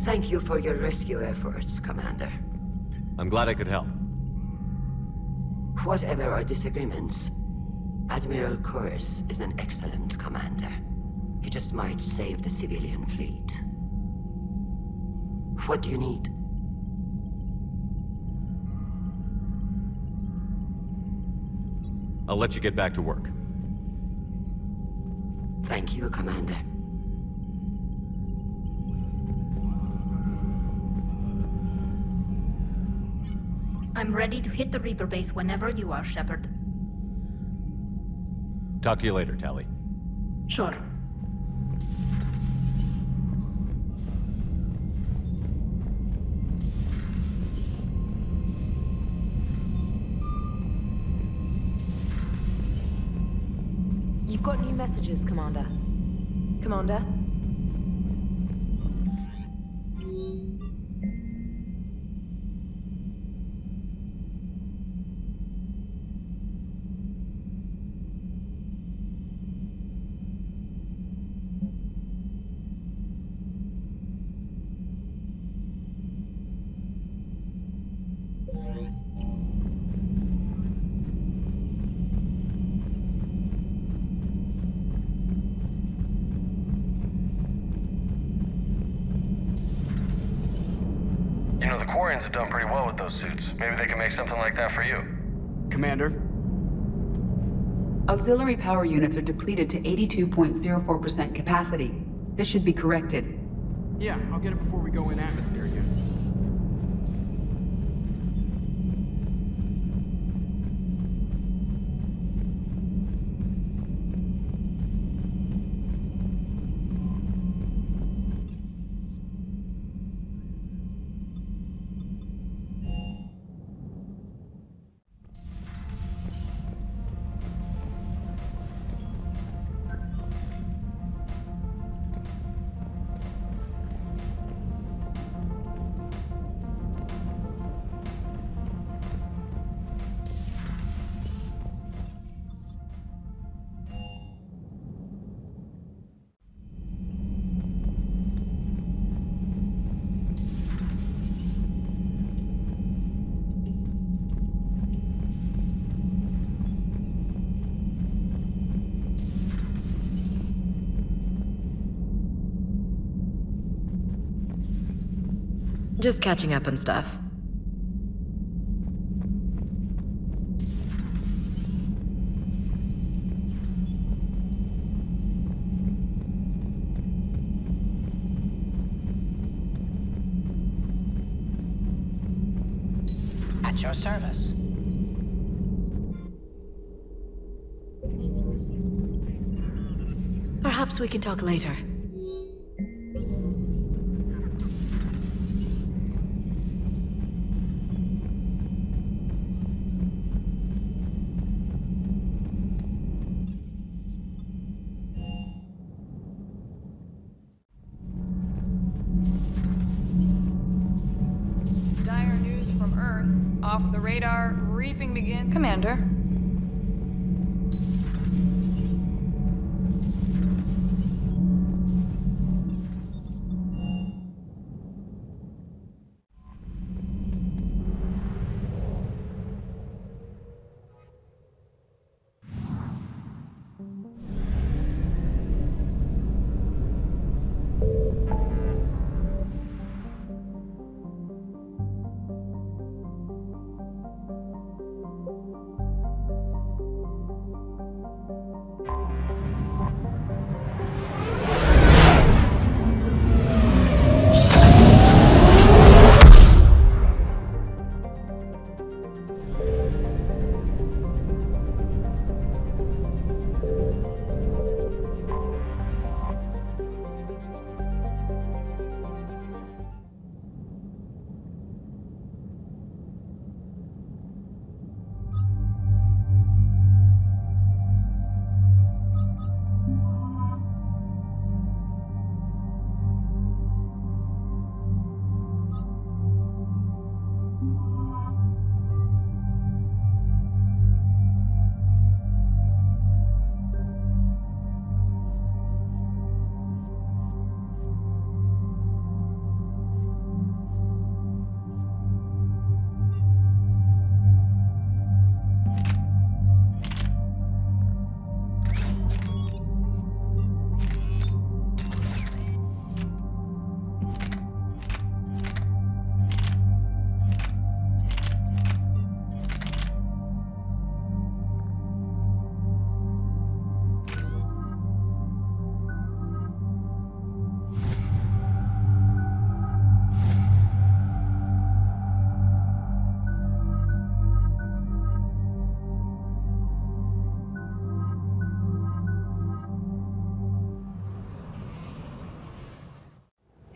Thank you for your rescue efforts, Commander. I'm glad I could help. Whatever our disagreements, Admiral Kurz is an excellent commander. He just might save the civilian fleet. What do you need? I'll let you get back to work. Thank you, Commander. I'm ready to hit the Reaper base whenever you are, Shepard. Talk to you later, Tali. Sure. You've got new messages, Commander. Commander? You know, the Quarians have done pretty well with those suits. Maybe they can make something like that for you. Commander? Auxiliary power units are depleted to 82.04% capacity. This should be corrected. Yeah, I'll get it before we go in atmosphere again. Just catching up on stuff. At your service. Perhaps we can talk later. Dire news from Earth. Off the radar, reaping begins. Commander.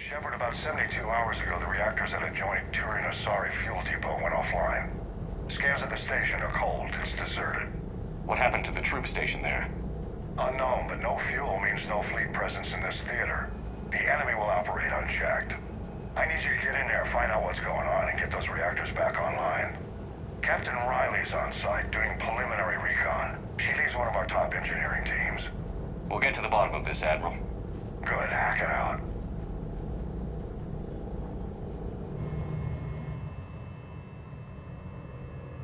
Shepard, about 72 hours ago, the reactors at a joint Turin-Asari fuel depot went offline. Scans at the station are cold. It's deserted. What happened to the troop station there? Unknown, but no fuel means no fleet presence in this theater. The enemy will operate unchecked. I need you to get in there, find out what's going on, and get those reactors back online. Captain Riley's on site doing preliminary recon. She leads one of our top engineering teams. We'll get to the bottom of this, Admiral. Good, hack it out.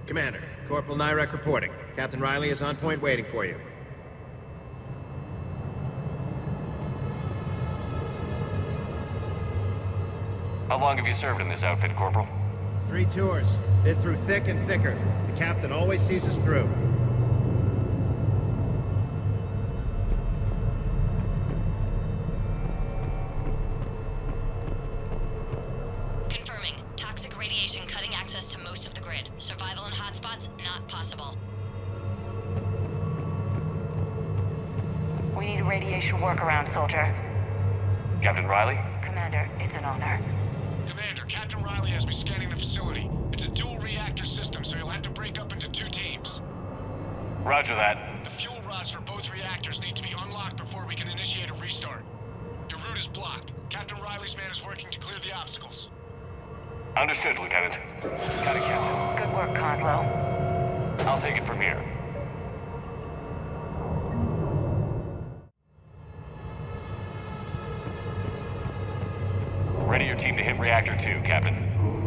Commander, Corporal Nyrek reporting. Captain Riley is on point waiting for you. How long have you served in this outfit, Corporal? 3 tours. Been through thick and thicker. The captain always sees us through. Confirming. Toxic radiation cutting access to most of the grid. Survival in hotspots not possible. We need a radiation workaround, soldier. Captain Riley? Commander, it's an honor. Commander, Captain Riley has me scanning the facility. It's a dual reactor system, so you'll have to break up into 2 teams. Roger that. The fuel rods for both reactors need to be unlocked before we can initiate a restart. Your route is blocked. Captain Riley's man is working to clear the obstacles. Understood, Lieutenant. Got it, Captain. Good work, Coslow. I'll take it from here. Ready your team to hit Reactor 2, Captain.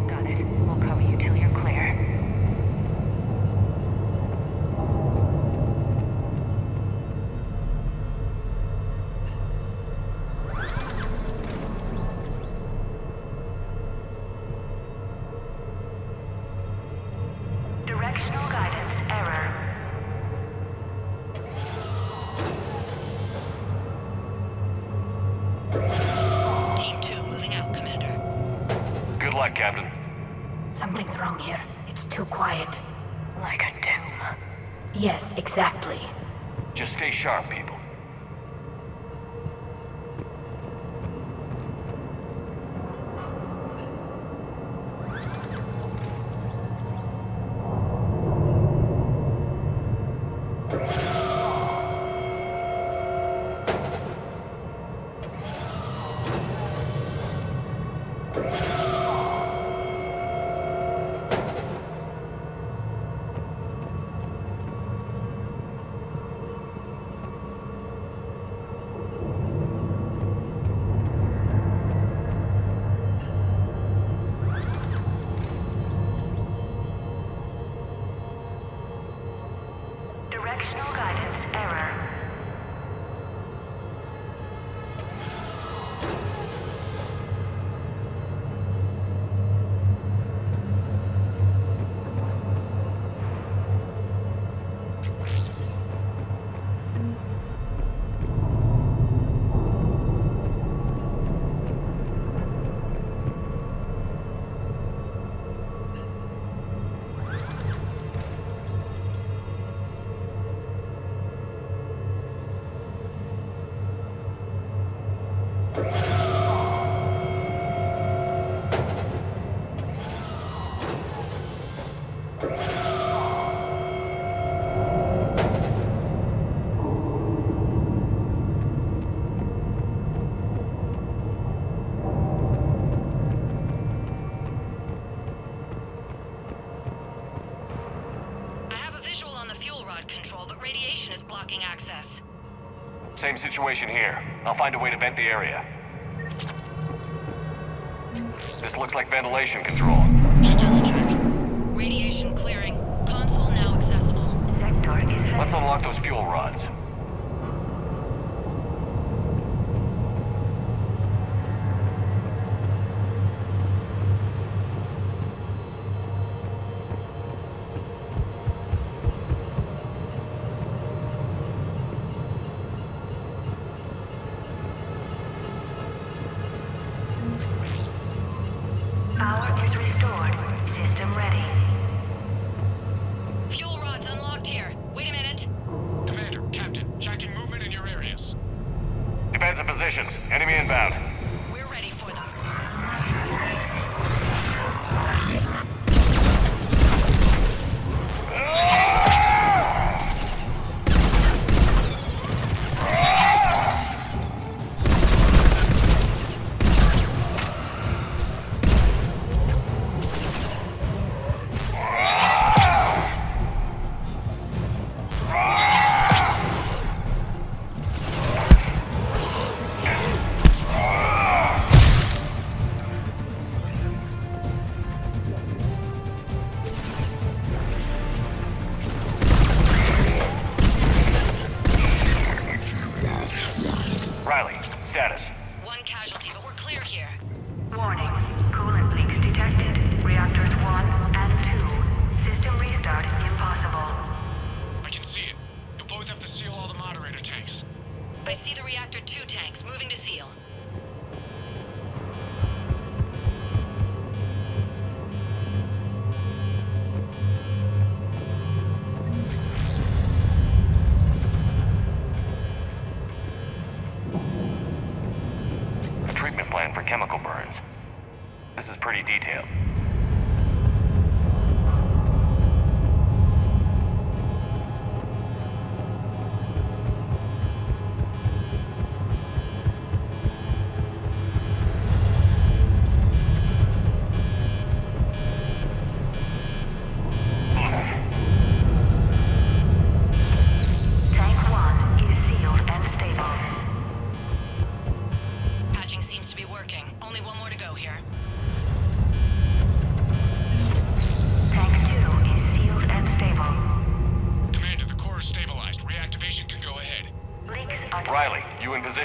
Got it. We'll cover you till you're clear. Directional guidance error. Team 2 moving out, Commander. Good luck, Captain. Something's wrong here. It's too quiet. Like a tomb. Yes, exactly. Just stay sharp, people. Directional guidance error. Radiation is blocking access. Same situation here. I'll find a way to vent the area. This looks like ventilation control. Should do the trick. Radiation clearing. Console now accessible. Sector is... Let's unlock those fuel rods. Power is restored.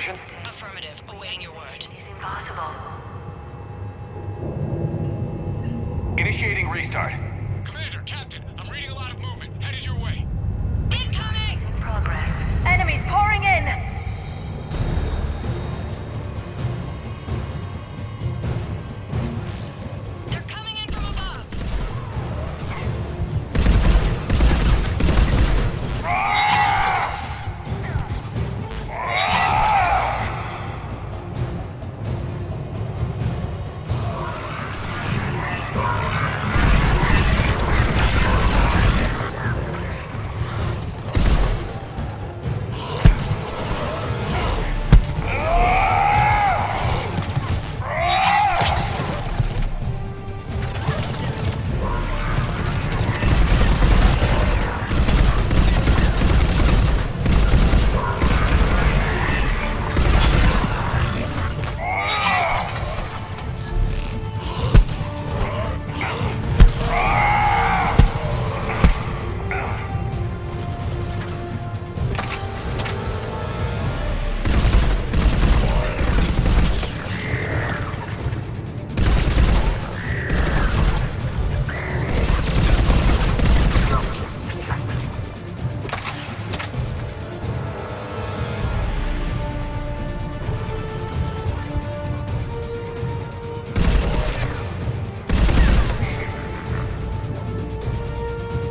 position? Affirmative. Awaiting your word. Is impossible. Initiating restart. Commander, Captain, I'm reading a lot of movement. Headed your way. Incoming! Progress. Enemies pouring in! They're coming in from above.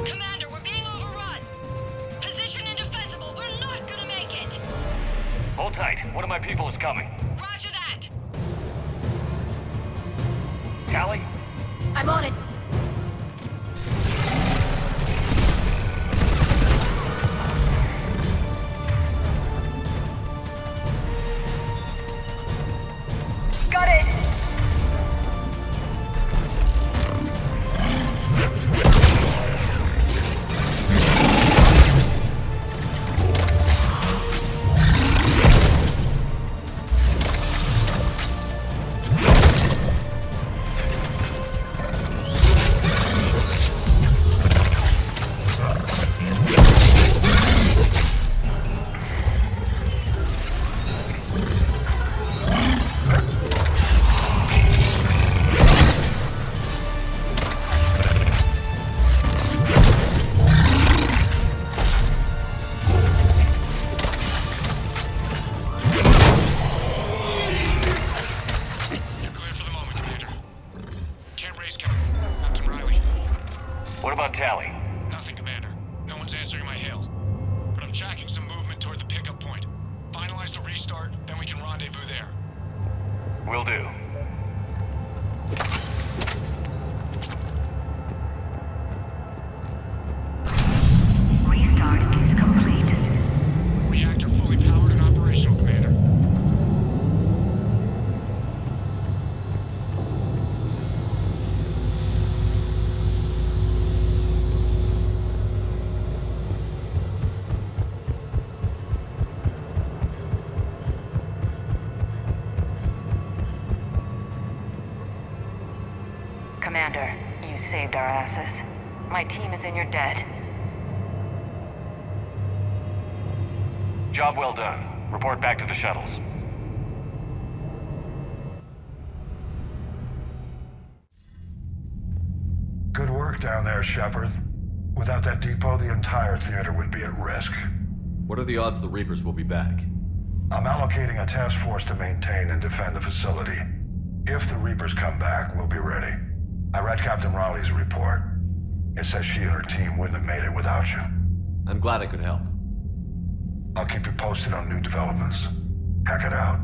Commander, we're being overrun. Position indefensible. We're not gonna make it. Hold tight. One of my people is coming. Roger that. Tali? I'm on it. Got it! You're clear for the moment, Commander. Can't raise Captain Riley. What about Tali? Nothing, Commander. No one's answering my hails. But I'm tracking some movement toward the pickup point. Finalize the restart, then we can rendezvous there. Will do. Restart is complete. Reactor fully powered and operational, Commander. Commander, you saved our asses. My team is in your debt. Job well done. Report back to the shuttles. Good work down there, Shepard. Without that depot, the entire theater would be at risk. What are the odds the Reapers will be back? I'm allocating a task force to maintain and defend the facility. If the Reapers come back, we'll be ready. I read Captain Raleigh's report. It says she and her team wouldn't have made it without you. I'm glad I could help. I'll keep you posted on new developments. Hack it out.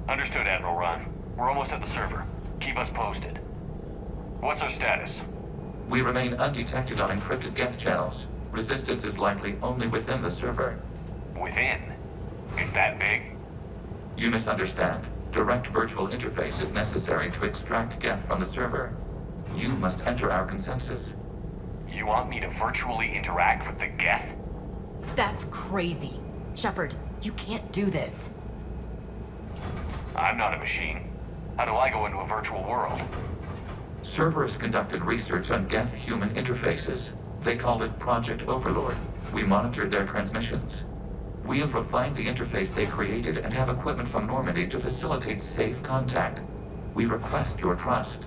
Understood, Admiral Ron. We're almost at the server. Keep us posted. What's our status? We remain undetected on encrypted Geth channels. Resistance is likely only within the server. Within? Is that big? You misunderstand. Direct virtual interface is necessary to extract Geth from the server. You must enter our consensus. You want me to virtually interact with the Geth? That's crazy. Shepard, you can't do this. I'm not a machine. How do I go into a virtual world? Cerberus conducted research on Geth-human interfaces. They called it Project Overlord. We monitored their transmissions. We have refined the interface they created and have equipment from Normandy to facilitate safe contact. We request your trust.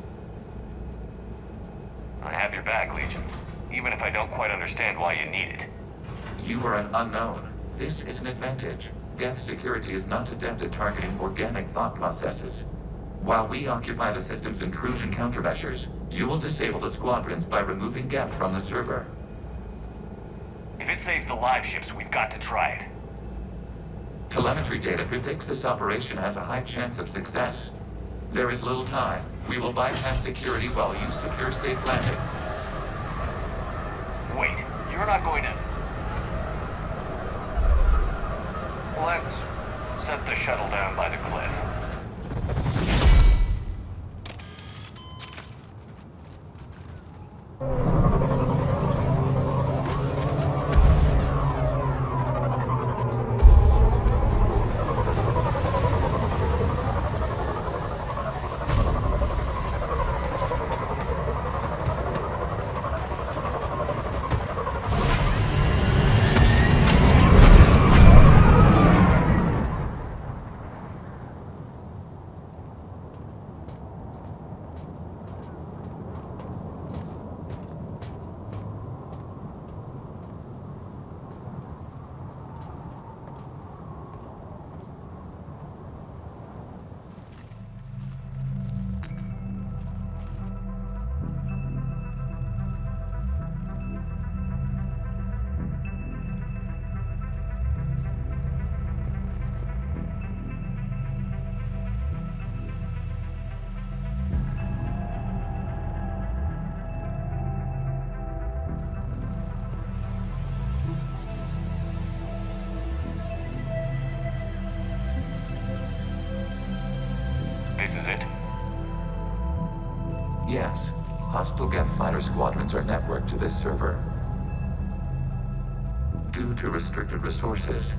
I have your back, Legion. Even if I don't quite understand why you need it. You are an unknown. This is an advantage. Geth security is not adept at targeting organic thought processes. While we occupy the system's intrusion countermeasures, you will disable the squadrons by removing Geth from the server. If it saves the live ships, we've got to try it. Telemetry data predicts this operation has a high chance of success. There is little time. We will bypass security while you secure safe landing. Wait, you're not going to... Let's set the shuttle down by the cliff. This is it? Yes. Hostile Geth fighter squadrons are networked to this server. Due to restricted resources,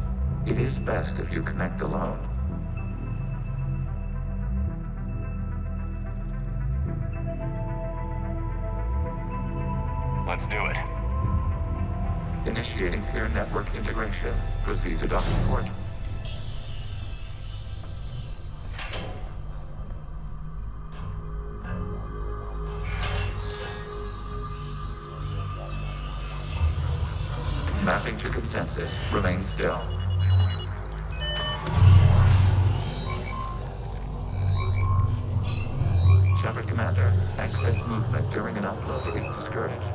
it is best if you connect alone. Let's do it. Initiating peer network integration. Proceed to docking port. Mapping to consensus. Remain still. Shepard Commander, excess movement during an upload is discouraged.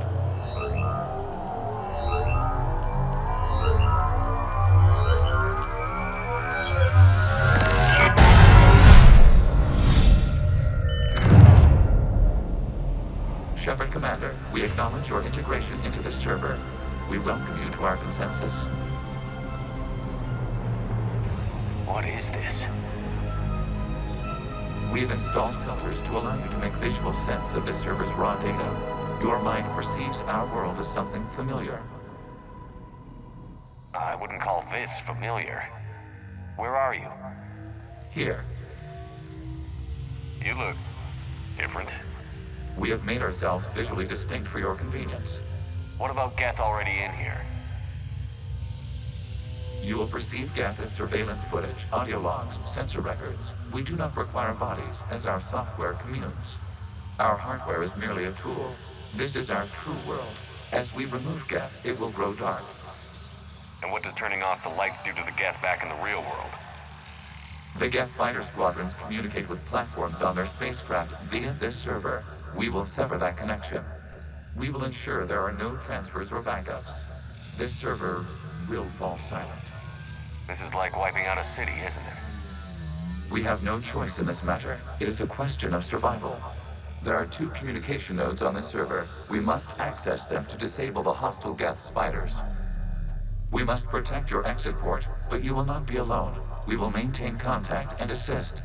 Shepard Commander, we acknowledge your integration into the server. We welcome you to our consensus. What is this? We've installed filters to allow you to make visual sense of the server's raw data. Your mind perceives our world as something familiar. I wouldn't call this familiar. Where are you? Here. You look different. We have made ourselves visually distinct for your convenience. What about Geth already in here? You will perceive Geth as surveillance footage, audio logs, sensor records. We do not require bodies, as our software communes. Our hardware is merely a tool. This is our true world. As we remove Geth, it will grow dark. And what does turning off the lights do to the Geth back in the real world? The Geth fighter squadrons communicate with platforms on their spacecraft via this server. We will sever that connection. We will ensure there are no transfers or backups. This server will fall silent. This is like wiping out a city, isn't it? We have no choice in this matter. It is a question of survival. There are 2 communication nodes on this server. We must access them to disable the hostile Geth's fighters. We must protect your exit port, but you will not be alone. We will maintain contact and assist.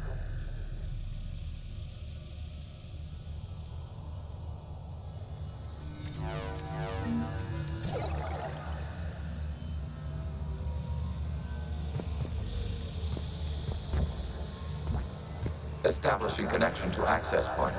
Establishing connection to access point.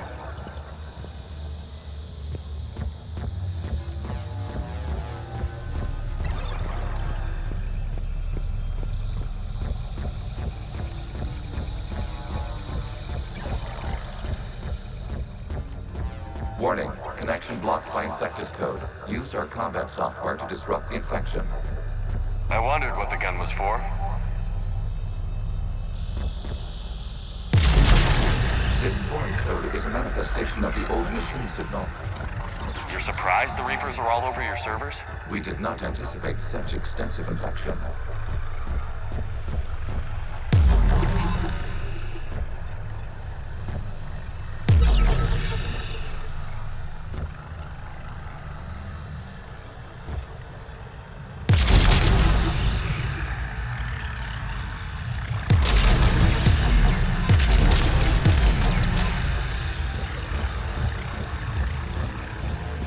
Warning, connection blocked by infected code. Use our combat software to disrupt the infection. I wondered what the gun was for. This foreign code is a manifestation of the old machine signal. You're surprised the Reapers are all over your servers? We did not anticipate such extensive infection.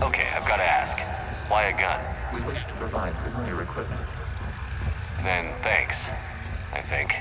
Okay, I've got to ask. Why a gun? We wish to provide familiar equipment. Then thanks, I think.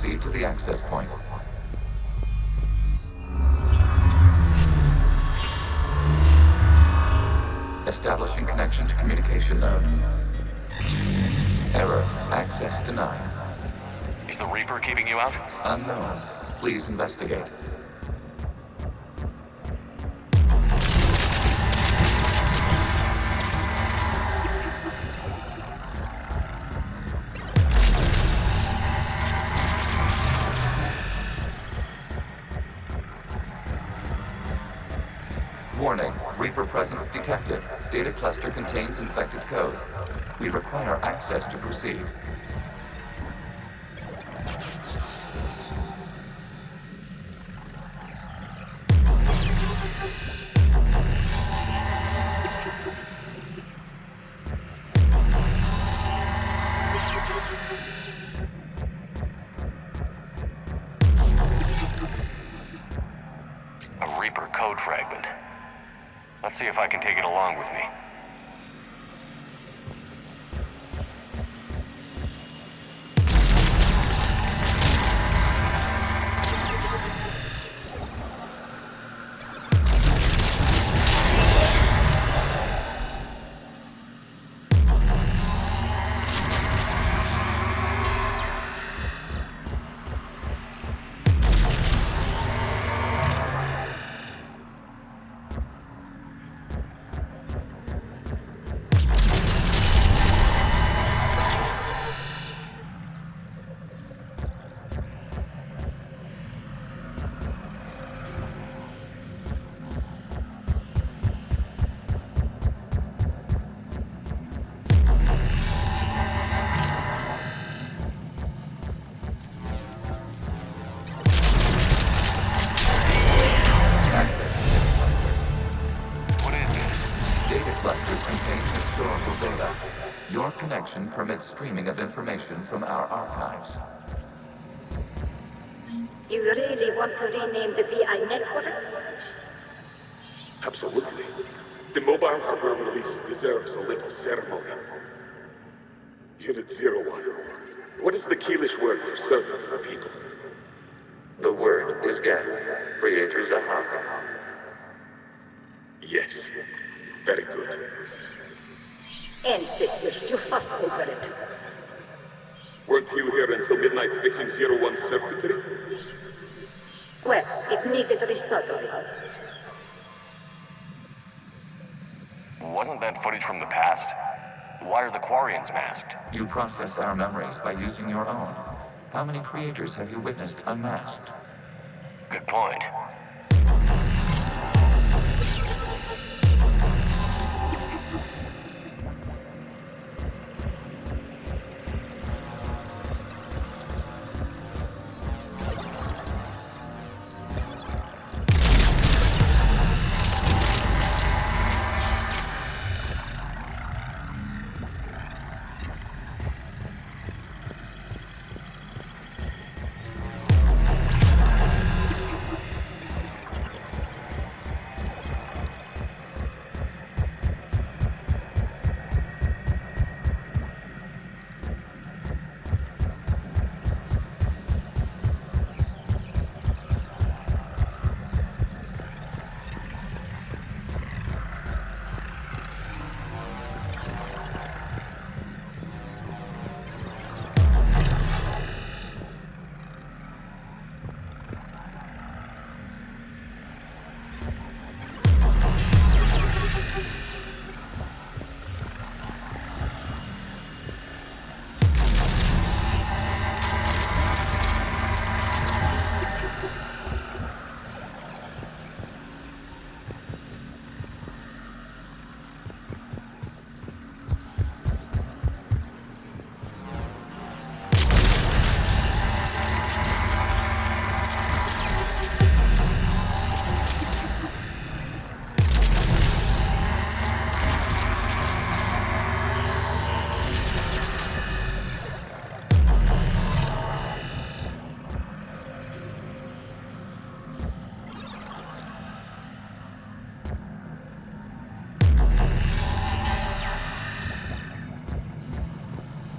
proceed to the access point. Establishing connection to communication node. Error. Access denied. Is the Reaper keeping you out? Unknown. Please investigate. Warning. Reaper presence detected. Data cluster contains infected code. We require access to proceed. A Reaper code fragment. Let's see if I can take it along with me. Your connection permits streaming of information from our archives. You really want to rename the VI networks? Absolutely. The mobile hardware release deserves a little ceremony. Unit 01. What is the Keelish word for servant of the people? The word is Geth, Creator Zahak. Yes. Very good. Ancestors, you fuss over it. Weren't you here until midnight fixing 01's circuitry? Well, it needed resoldering. Wasn't that footage from the past? Why are the Quarians masked? You process our memories by using your own. How many creators have you witnessed unmasked? Good point.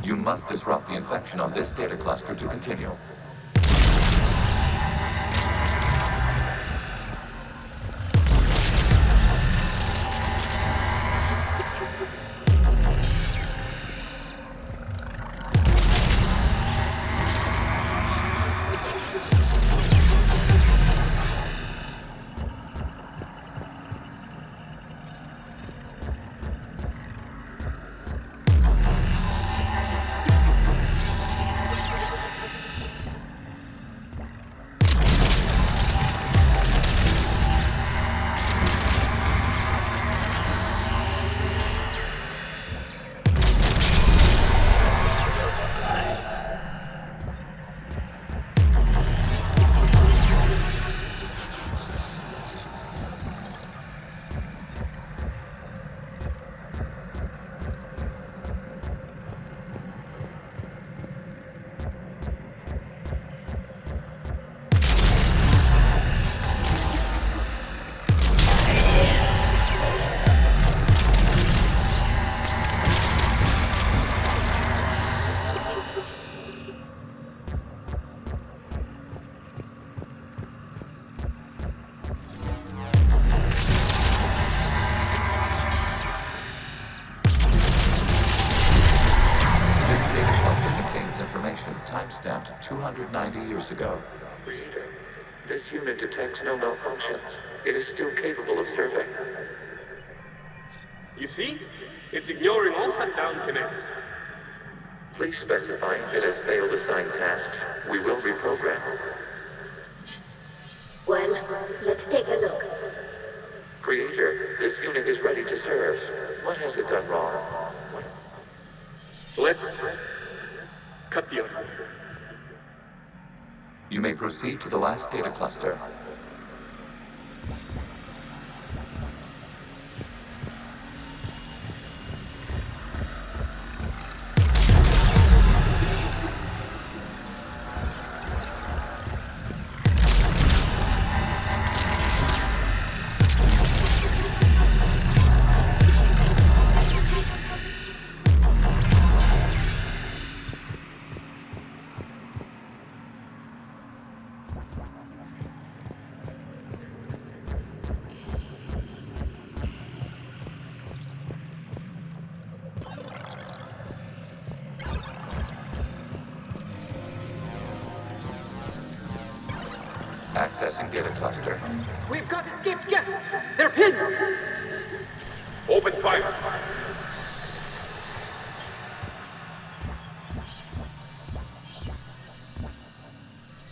You must disrupt the infection on this data cluster to continue. timestamped 290 years ago. Creator, this unit detects no malfunctions. It is still capable of serving. You see? It's ignoring all shutdown connects. Please specify if it has failed assigned tasks. We will reprogram. Well, let's take a look. Creator, this unit is ready to serve. What has it done wrong? Let's cut the audio. You may proceed to the last data cluster. Accessing data cluster. We've got escaped guests! They're pinned! Open fire!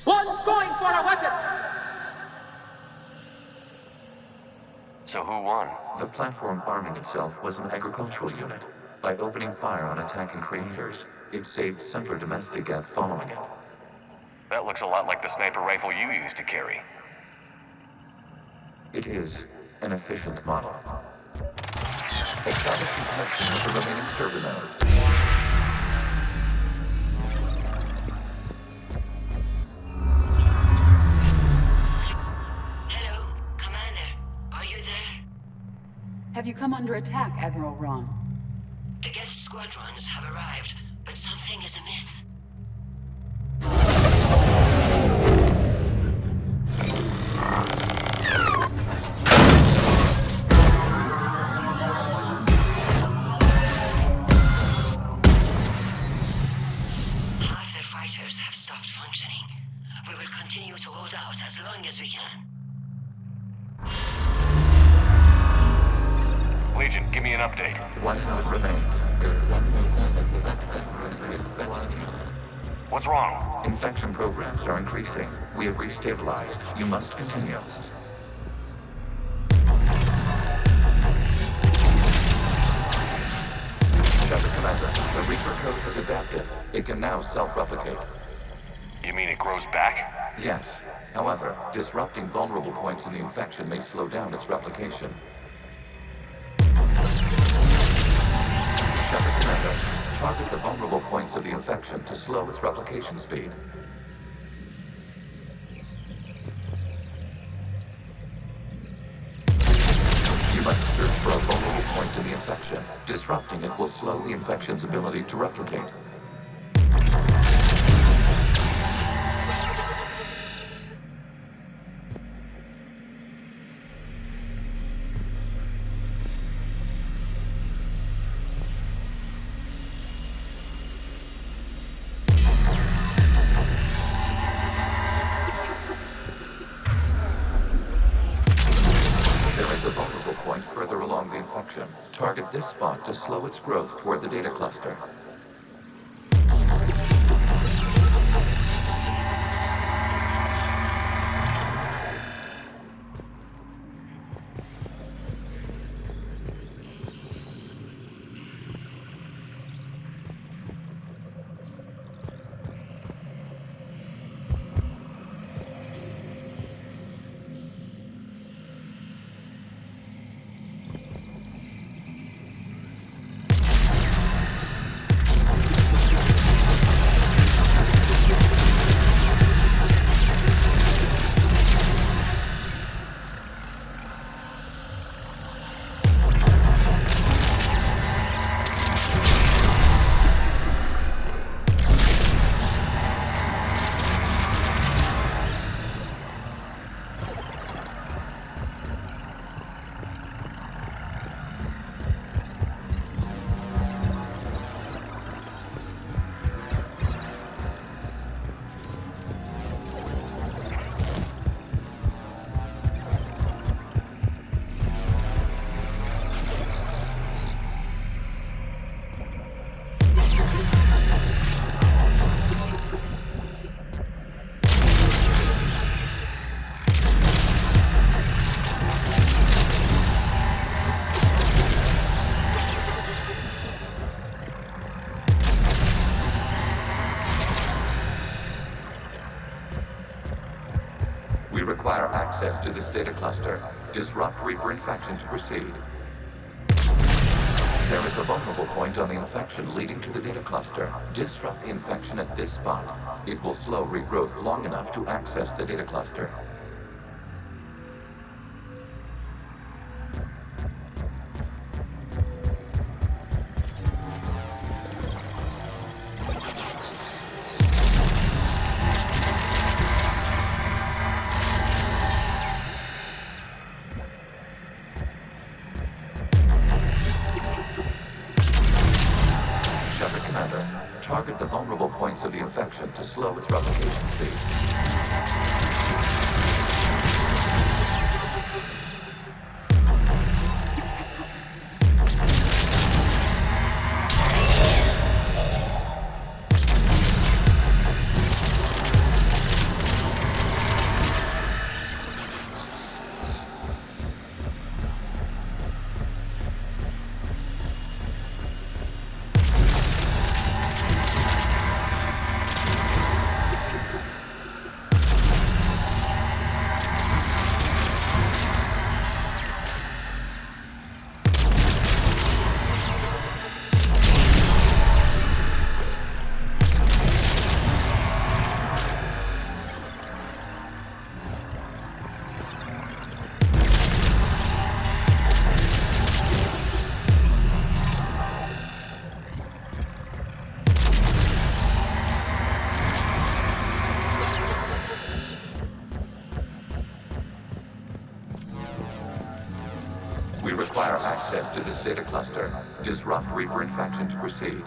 One's going for a weapon! So who won? The platform arming itself was an agricultural unit. By opening fire on attacking creators, it saved simpler domestic Geth following it. That looks a lot like the sniper rifle you used to carry. It is an efficient model. Establishing connection with the remaining server node. Hello, Commander. Are you there? Have you come under attack, Admiral Ron? The guest squadrons have arrived, but something is amiss. Half their fighters have stopped functioning. We will continue to hold out as long as we can. Legion, give me an update. One node remains. What's wrong? Infection programs are increasing. We have restabilized. You must continue. Shepard Commander, the Reaper code has adapted. It can now self-replicate. You mean it grows back? Yes. However, disrupting vulnerable points in the infection may slow down its replication. Shepard Commander, target the vulnerable points of the infection to slow its replication speed. You must search for a vulnerable point in the infection. Disrupting it will slow the infection's ability to replicate. Target this spot to slow its growth toward the data cluster. require access to this data cluster. Disrupt Reaper infection to proceed. There is a vulnerable point on the infection leading to the data cluster. Disrupt the infection at this spot. It will slow regrowth long enough to access the data cluster. Target the vulnerable points of the infection to slow its replication speed. We require access to this data cluster. Disrupt Reaper infection to proceed.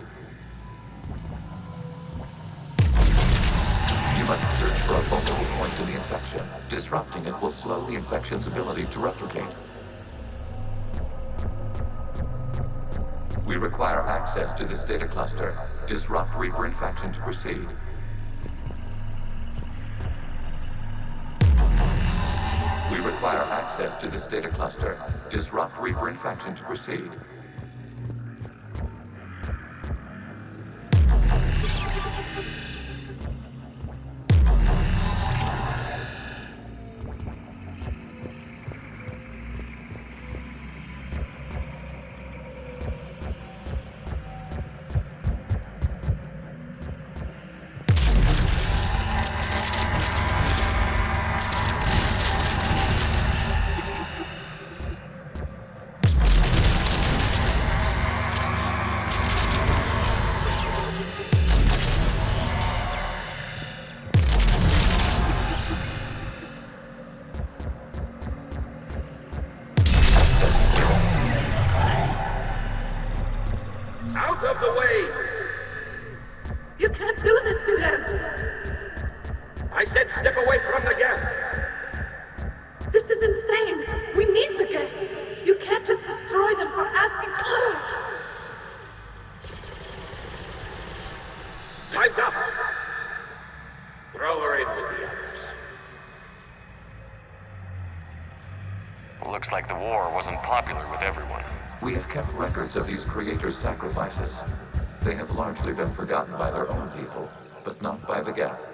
You must search for a vulnerable point in the infection. Disrupting it will slow the infection's ability to replicate. We require access to this data cluster. Disrupt Reaper infection to proceed. We require access to this data cluster. Disrupt Reaper infection to proceed. Out of the way! You can't do this to them! I said step away from the gap! This is insane! We need the gate! You can't just destroy them for asking for it! Time's up! Throw her in with the others. Looks like the war wasn't popular with everyone. We have kept records of these creators' sacrifices. They have largely been forgotten by their own people, but not by the Geth.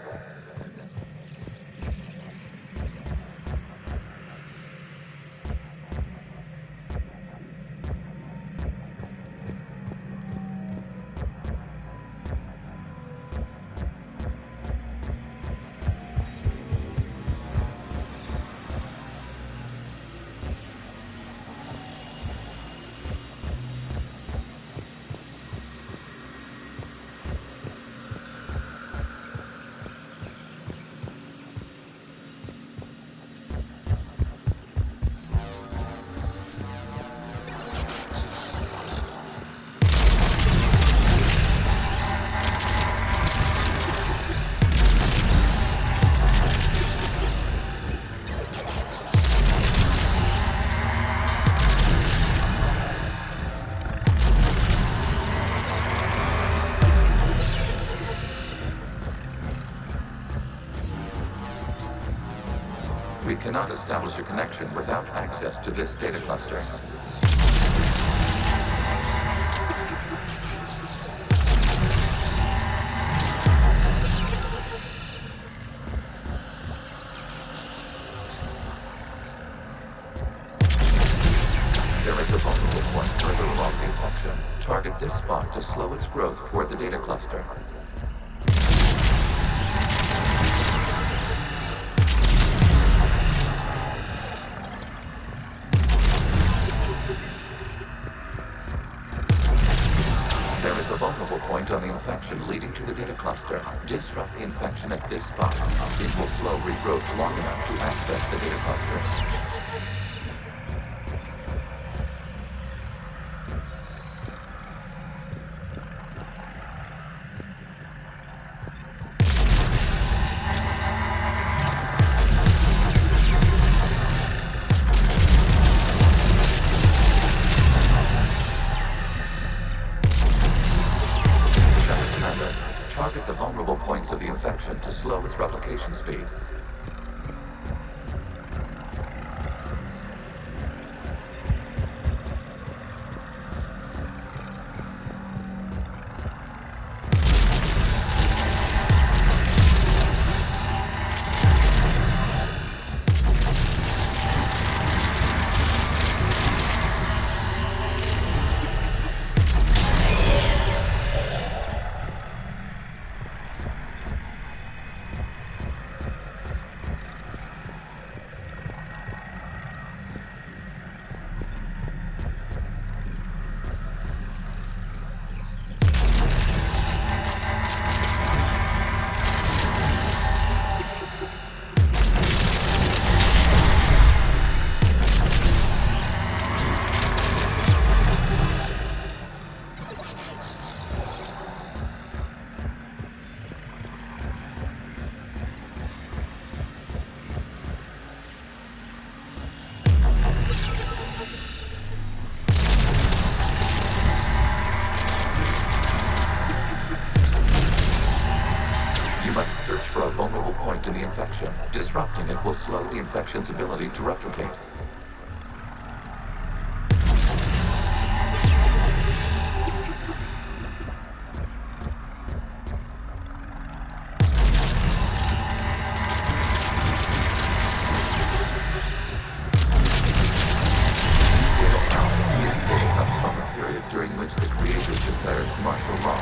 We cannot establish a connection without access to this data cluster. target this spot to slow its growth toward the data cluster. There is a vulnerable point on the infection leading to the data cluster. Disrupt the infection at this spot. It will slow regrowth long enough to access the data cluster. Target the vulnerable points of the infection to slow its replication speed. To the infection. Disrupting it will slow the infection's ability to replicate. This day comes from a period during which the creators declared martial law.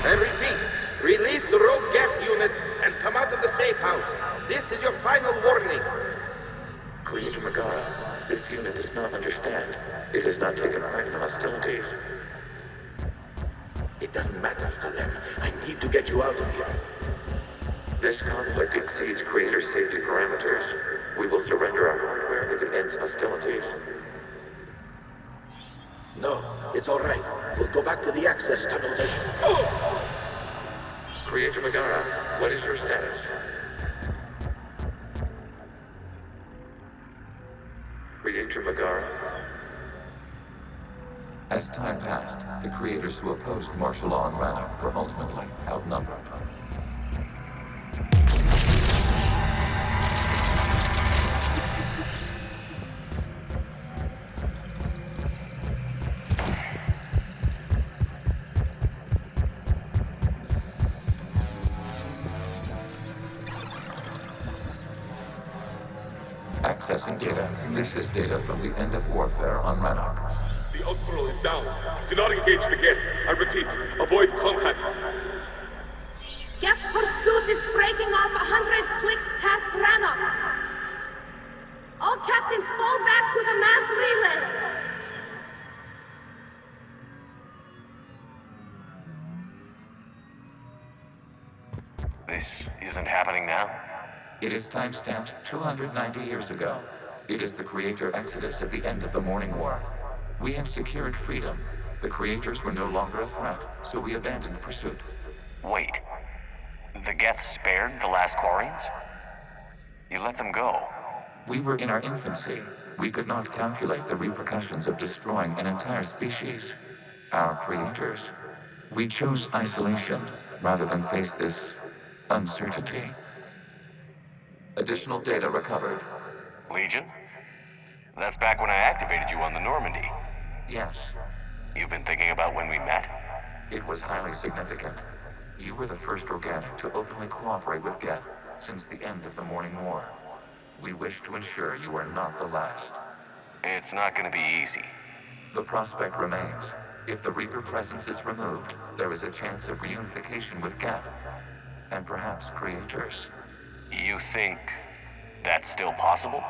I repeat, release the rogue Geth units and come out of the safe house. This is your final warning. Creator Megara, this unit does not understand. It has not taken part in the hostilities. It doesn't matter to them. I need to get you out of here. This conflict exceeds Creator's safety parameters. We will surrender our hardware if it ends hostilities. No, it's all right. We'll go back to the access tunnels and... Oh! Creator Megara, what is your status? Creator Megara. As time passed, the creators who opposed martial law in Rannoch were ultimately outnumbered. Accessing data. This is data from the end of warfare on Rannoch. The Outflow is down. Do not engage the Geth. I repeat, avoid contact. Geth pursuit is breaking off 100 clicks past Rannoch. All captains fall back to the mass relay. This isn't happening now? It is time-stamped 290 years ago. It is the Creator Exodus at the end of the Morning War. We had secured freedom. The Creators were no longer a threat, so we abandoned the pursuit. Wait. The Geth spared the last Quarians? You let them go? We were in our infancy. We could not calculate the repercussions of destroying an entire species. Our Creators. We chose isolation rather than face this uncertainty. Additional data recovered. Legion? That's back when I activated you on the Normandy. Yes. You've been thinking about when we met? It was highly significant. You were the first organic to openly cooperate with Geth since the end of the Morning War. We wish to ensure you are not the last. It's not gonna be easy. The prospect remains. If the Reaper presence is removed, there is a chance of reunification with Geth, and perhaps creators. You think that's still possible?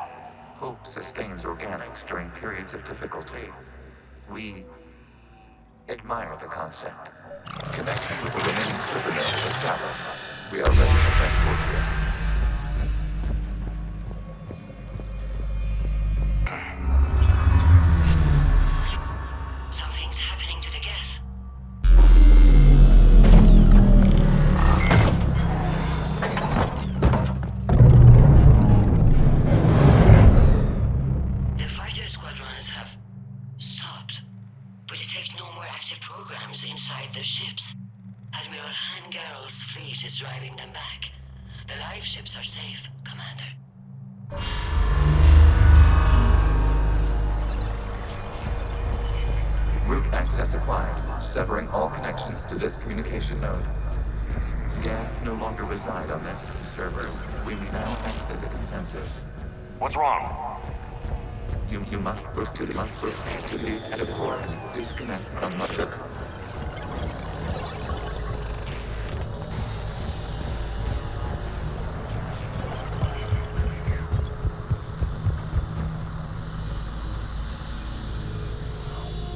Hope sustains organics during periods of difficulty. We admire the concept. Connection with the remaining supernovae established. We are ready to transport you. Something's happening to the Geth. The fighter squadrons have stopped, but detect no more active programs inside their ships. Admiral Hangarl's fleet is driving them back. The live ships are safe, Commander. Route access acquired, severing all connections to this communication node. Geth no longer reside on this server. We may now exit the consensus. What's wrong? You must proceed to the edit core and disconnect from Mundo.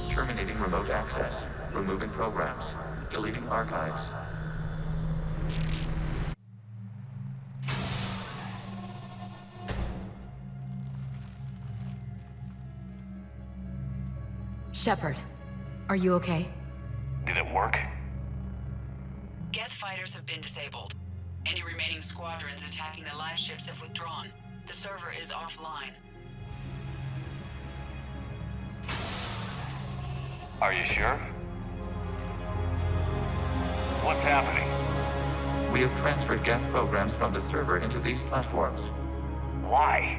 Terminating remote access, removing programs, deleting archives. Shepard, are you okay? Did it work? Geth fighters have been disabled. Any remaining squadrons attacking the live ships have withdrawn. The server is offline. Are you sure? What's happening? We have transferred Geth programs from the server into these platforms. Why?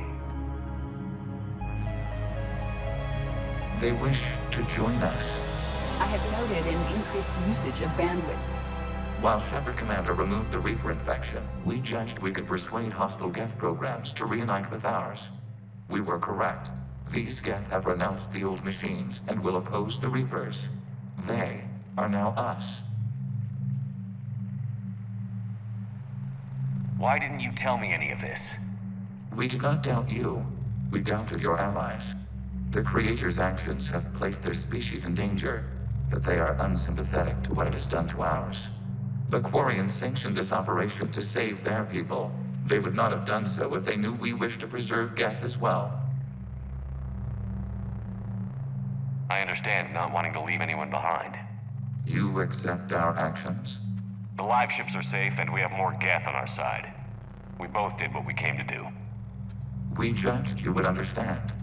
They wish to join us. I have noted an increased usage of bandwidth. While Shepard Commander removed the Reaper infection, we judged we could persuade hostile Geth programs to reunite with ours. We were correct. These Geth have renounced the old machines and will oppose the Reapers. They are now us. Why didn't you tell me any of this? We did not doubt you. We doubted your allies. The Creator's actions have placed their species in danger, but they are unsympathetic to what it has done to ours. The Quarians sanctioned this operation to save their people. They would not have done so if they knew we wished to preserve Geth as well. I understand not wanting to leave anyone behind. You accept our actions? The live ships are safe, and we have more Geth on our side. We both did what we came to do. We judged you would understand.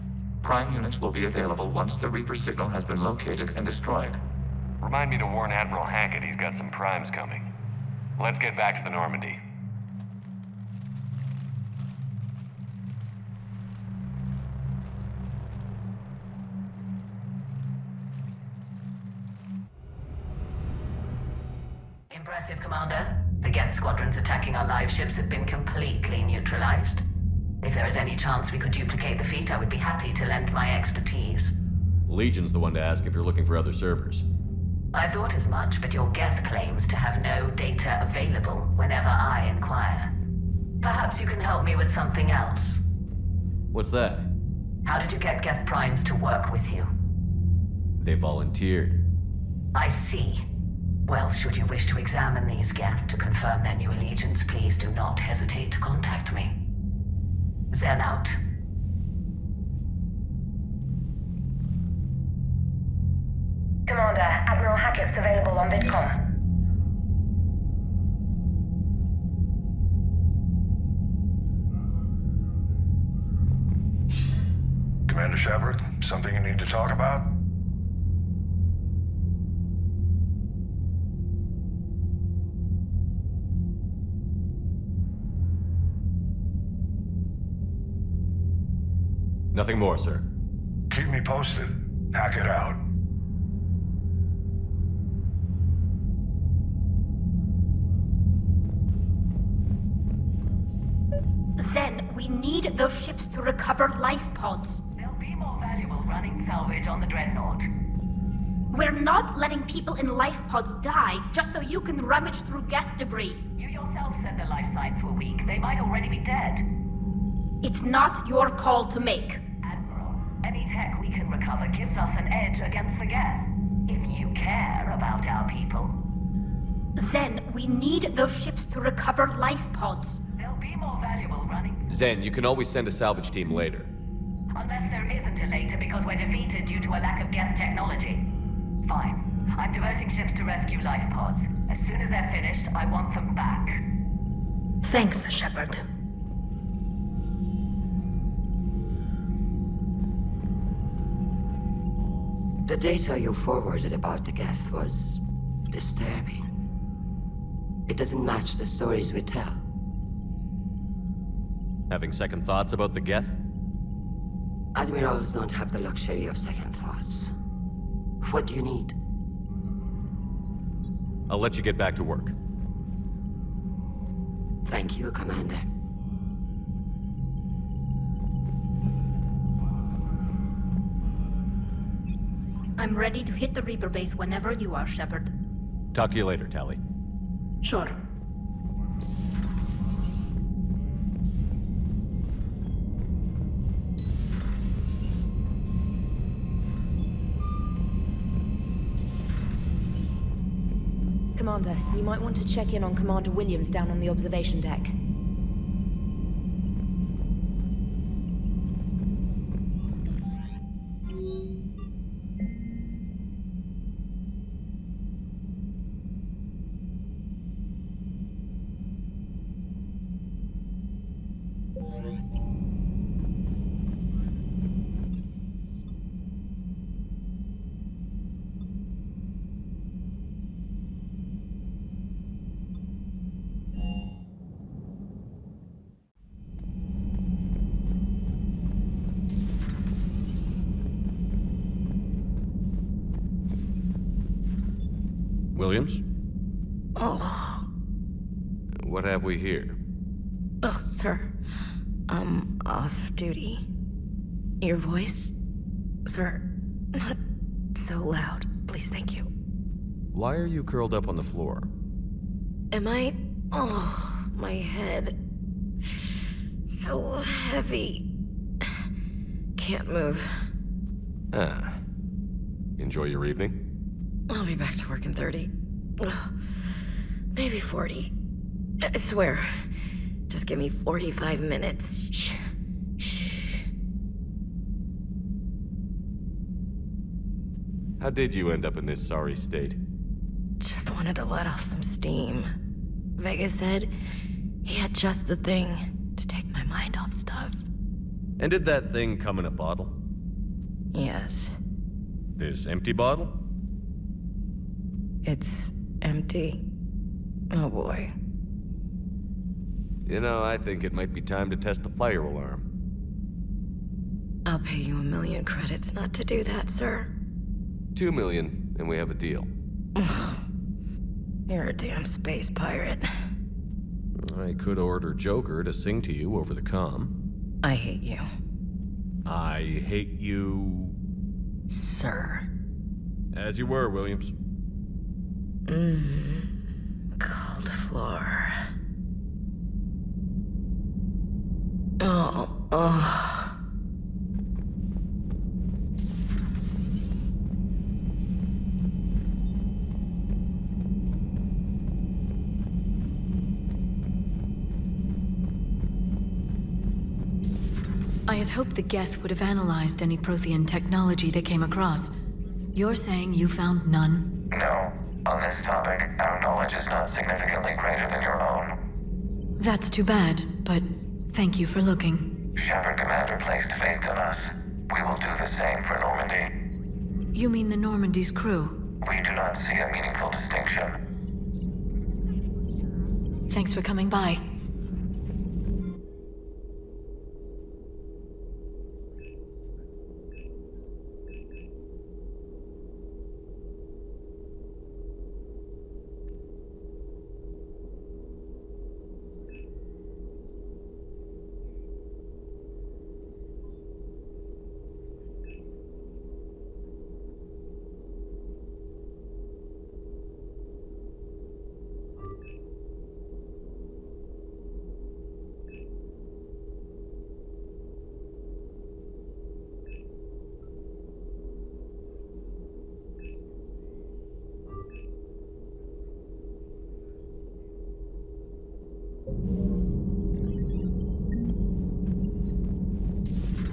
Prime units will be available once the Reaper signal has been located and destroyed. Remind me to warn Admiral Hackett he's got some primes coming. Let's get back to the Normandy. Impressive, Commander. The Geth squadrons attacking our live ships have been completely neutralized. If there is any chance we could duplicate the feat, I would be happy to lend my expertise. Legion's the one to ask if you're looking for other servers. I thought as much, but your Geth claims to have no data available whenever I inquire. Perhaps you can help me with something else. What's that? How did you get Geth primes to work with you? They volunteered. I see. Well, should you wish to examine these Geth to confirm their new allegiance, please do not hesitate to contact me. Zen out. Commander, Admiral Hackett's available on VidCom. Commander Shepard, something you need to talk about? Nothing more, sir. Keep me posted. Hackett out. Zen, we need those ships to recover life pods. They'll be more valuable running salvage on the Dreadnought. We're not letting people in life pods die just so you can rummage through Geth debris. You yourself said the life signs were weak. They might already be dead. It's not your call to make. Admiral, any tech we can recover gives us an edge against the Geth. If you care about our people. Zen, we need those ships to recover life pods. They'll be more valuable running. Zen, you can always send a salvage team later. Unless there isn't a later because we're defeated due to a lack of Geth technology. Fine. I'm diverting ships to rescue life pods. As soon as they're finished, I want them back. Thanks, Shepard. The data you forwarded about the Geth was disturbing. It doesn't match the stories we tell. Having second thoughts about the Geth? Admirals don't have the luxury of second thoughts. What do you need? I'll let you get back to work. Thank you, Commander. I'm ready to hit the Reaper base whenever you are, Shepard. Talk to you later, Tali. Sure. Commander, you might want to check in on Commander Williams down on the observation deck. Williams? Oh. What have we here? Oh, sir. I'm off duty. Your voice? Sir, not so loud. Please, thank you. Why are you curled up on the floor? Am I? Oh, my head. So heavy. Can't move. Ah. Enjoy your evening? I'll be back to work in 30. Ugh, maybe 40. I swear. Just give me 45 minutes. Shh. Shh. How did you end up in this sorry state? Just wanted to let off some steam. Vega said he had just the thing to take my mind off stuff. And did that thing come in a bottle? Yes. This empty bottle? It's empty. Oh boy. You know, I think it might be time to test the fire alarm. I'll pay you 1,000,000 credits not to do that, sir. 2 million, and we have a deal. You're a damn space pirate. I could order Joker to sing to you over the comm. I hate you. I hate you... Sir. As you were, Williams. Cold floor. Oh. I had hoped the Geth would have analyzed any Prothean technology they came across. You're saying you found none? No. On this topic, our knowledge is not significantly greater than your own. That's too bad, but thank you for looking. Shepard Commander placed faith in us. We will do the same for Normandy. You mean the Normandy's crew? We do not see a meaningful distinction. Thanks for coming by.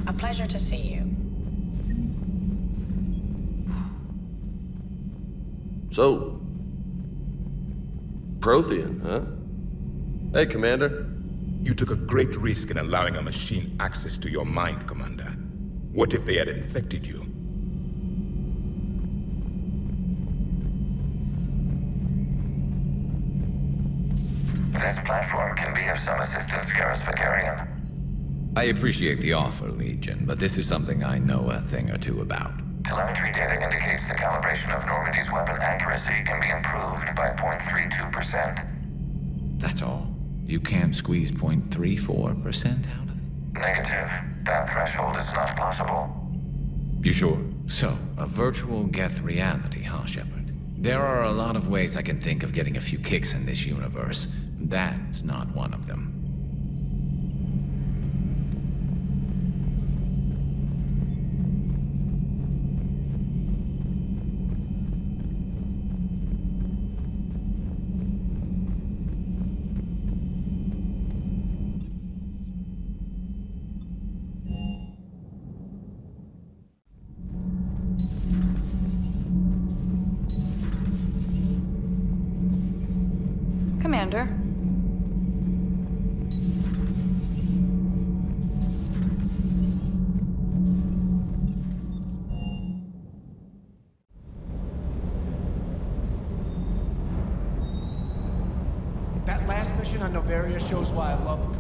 A pleasure to see you. So, Prothean, huh? Hey, Commander. You took a great risk in allowing a machine access to your mind, Commander. What if they had infected you? This platform can be of some assistance, Garrus Vakarian. I appreciate the offer, Legion, but this is something I know a thing or two about. Telemetry data indicates the calibration of Normandy's weapon accuracy can be improved by 0.32%. That's all? You can't squeeze 0.34% out of it? Negative. That threshold is not possible. You sure? So, a virtual Geth reality, huh, Shepard? There are a lot of ways I can think of getting a few kicks in this universe. That's not one of them. Commander. That last mission on Novaria shows why I love doing it.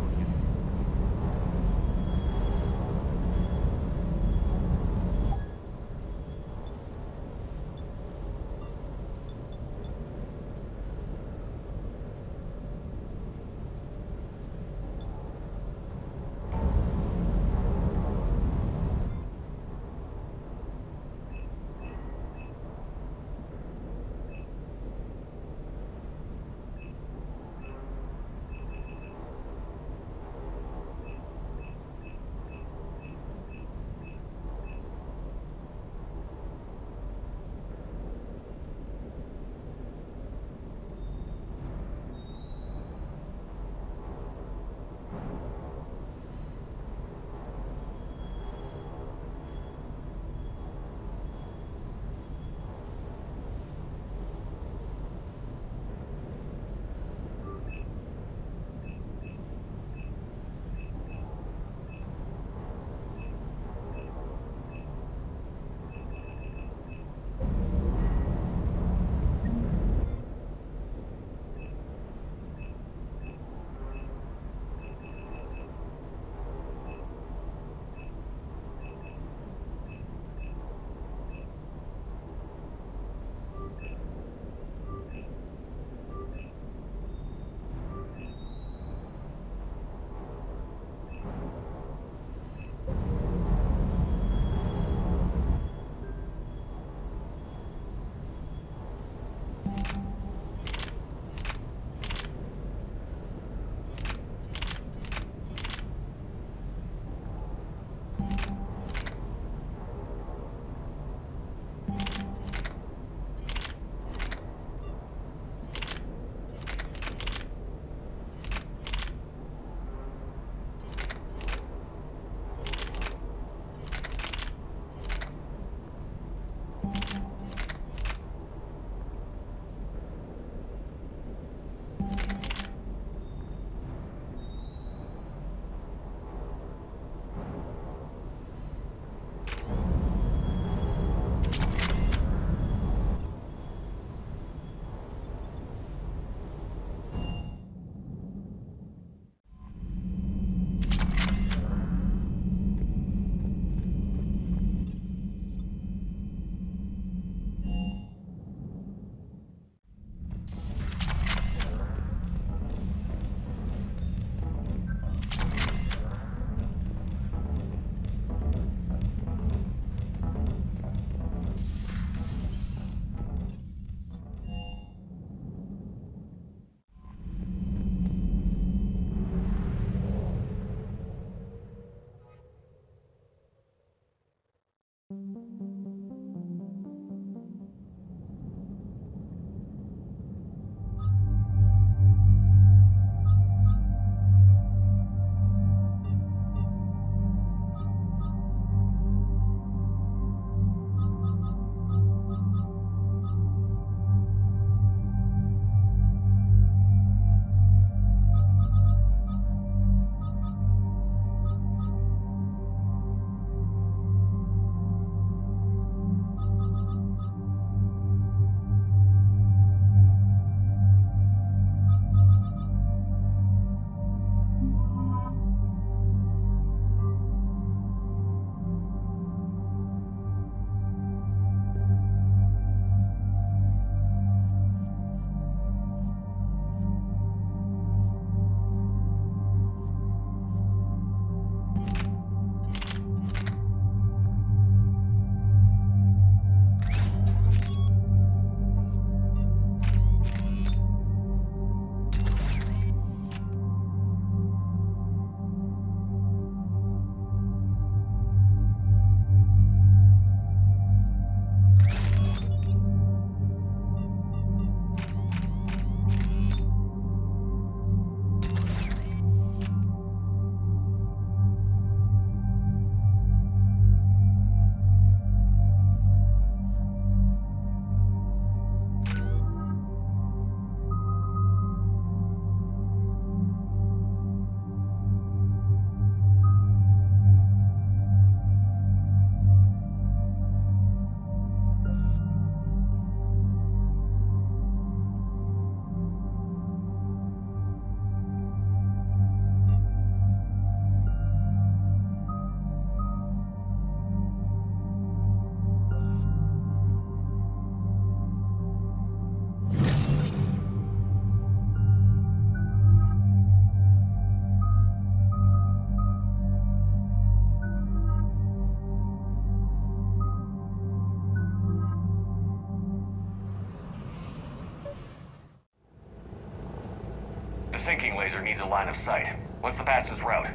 sinking laser needs a line of sight. What's the fastest route?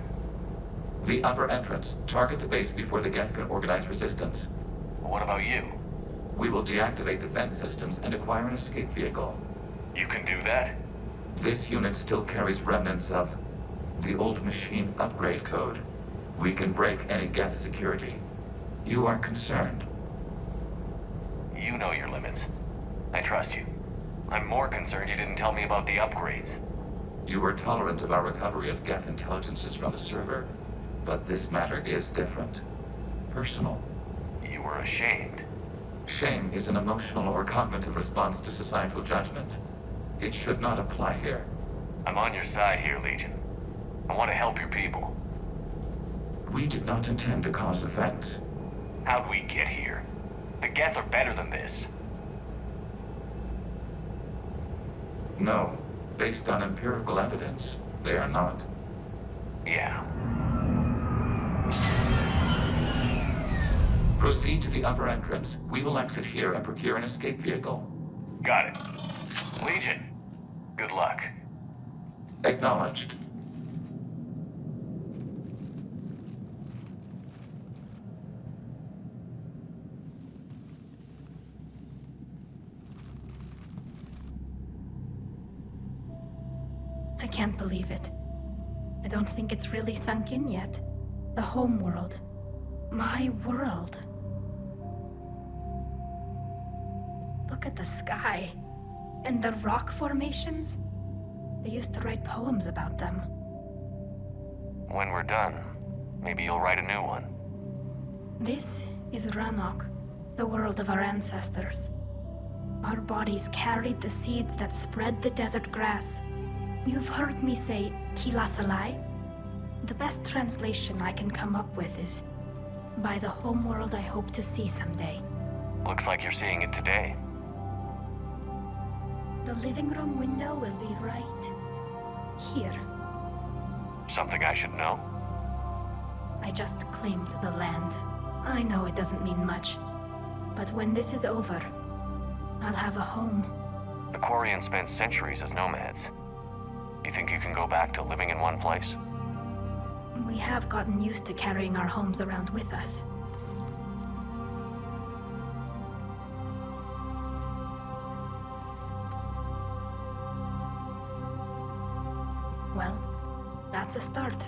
The upper entrance. Target the base before the Geth can organize resistance. What about you? We will deactivate defense systems and acquire an escape vehicle. You can do that? This unit still carries remnants of the old machine upgrade code. We can break any Geth security. You are concerned. You know your limits. I trust you. I'm more concerned you didn't tell me about the upgrades. You were tolerant of our recovery of Geth intelligences from the server, but this matter is different. Personal. You were ashamed. Shame is an emotional or cognitive response to societal judgment. It should not apply here. I'm on your side here, Legion. I want to help your people. We did not intend to cause offense. How'd we get here? The Geth are better than this. No. Based on empirical evidence, they are not. Yeah. Proceed to the upper entrance. We will exit here and procure an escape vehicle. Got it. Legion, good luck. Acknowledged. I can't believe it. I don't think it's really sunk in yet. The home world. My world. Look at the sky. And the rock formations. They used to write poems about them. When we're done, maybe you'll write a new one. This is Ranok, the world of our ancestors. Our bodies carried the seeds that spread the desert grass. You've heard me say Kilasalai? The best translation I can come up with is, by the homeworld I hope to see someday. Looks like you're seeing it today. The living room window will be right here. Something I should know? I just claimed the land. I know it doesn't mean much, but when this is over, I'll have a home. The Quarians spent centuries as nomads. You think you can go back to living in one place? We have gotten used to carrying our homes around with us. Well, that's a start.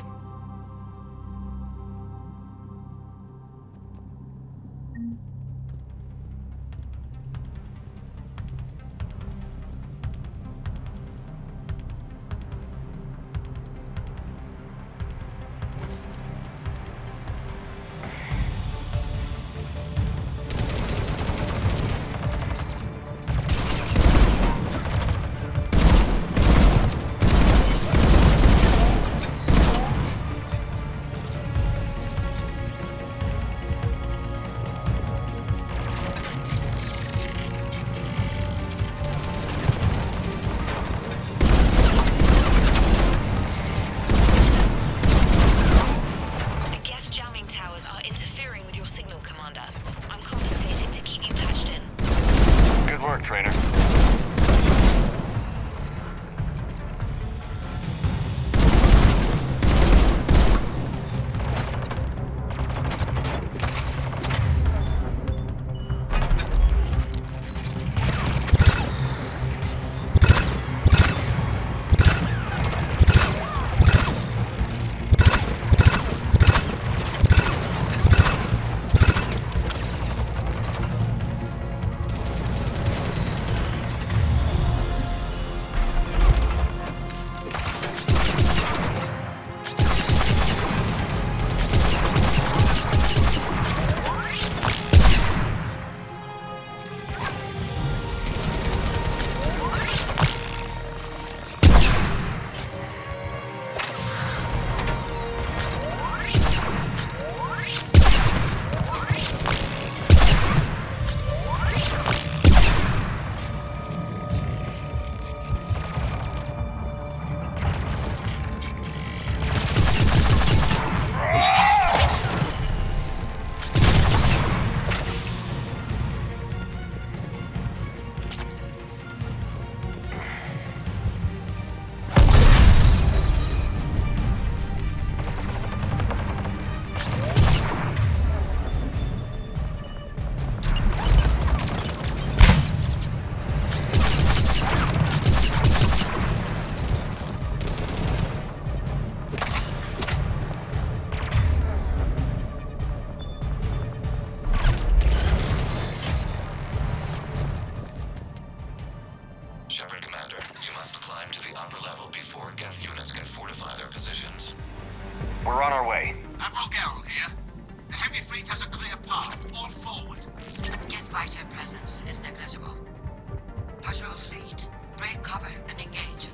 upper level before Geth units can fortify their positions. We're on our way. Admiral Garrel here. The heavy fleet has a clear path. All forward. Geth fighter presence is negligible. Patrol fleet, break cover and engage.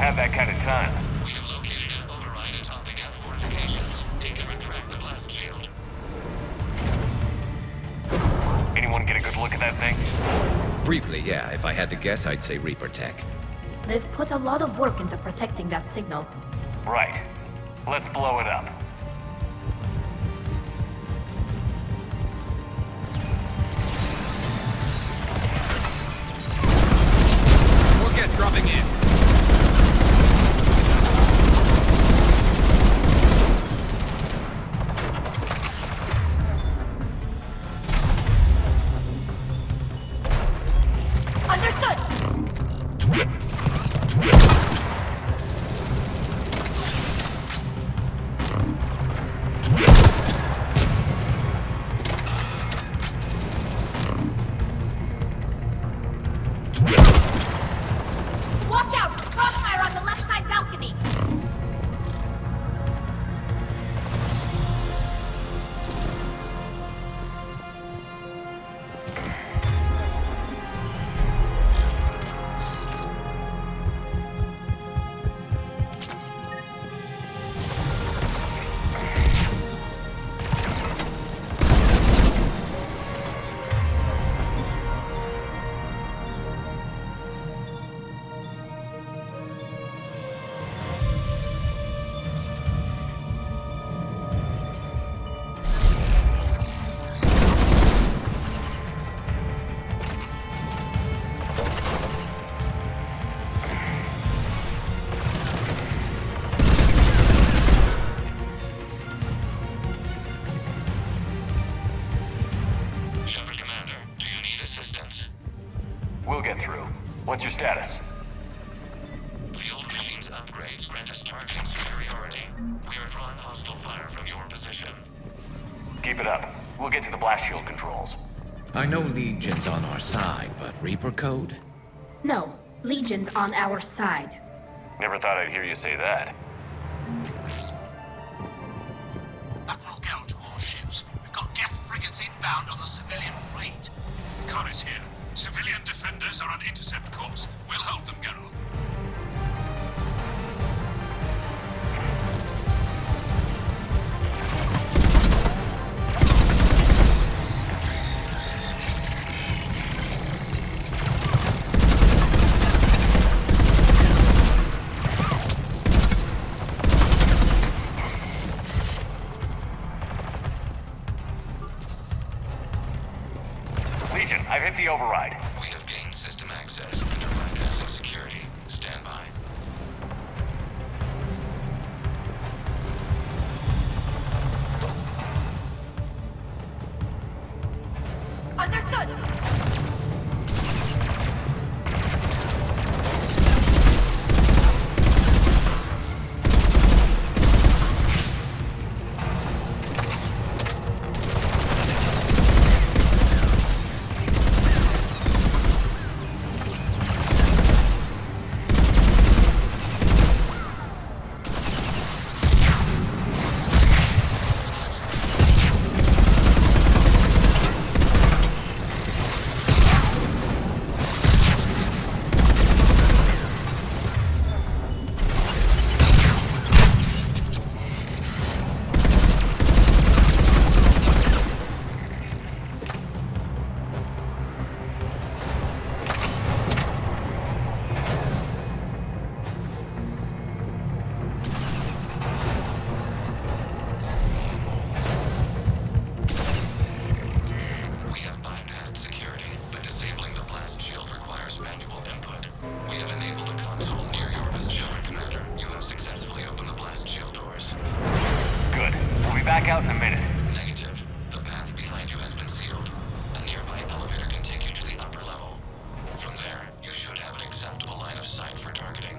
have that kind of time. We have located an override atop the Geth fortifications. It can retract the blast shield. Anyone get a good look at that thing? Briefly, yeah. If I had to guess, I'd say Reaper tech. They've put a lot of work into protecting that signal. Right. Let's blow it up. Rocket dropping in. We'll get through. What's your status? The old machine's upgrades grant us targeting superiority. We are drawing hostile fire from your position. Keep it up. We'll get to the blast shield controls. I know Legion's on our side, but Reaper code? No, Legion's on our side. Never thought I'd hear you say that. Admiral Gell to all ships. We've got Geth frigates inbound on the civilian fleet. Connor's here. Civilian defenders are on intercept course. We'll hold them, Geralt. Legion, I've hit the override. We have gained system access and are bypassing security. Stand by. Understood. Back out in a minute. Negative. The path behind you has been sealed. A nearby elevator can take you to the upper level. From there, you should have an acceptable line of sight for targeting.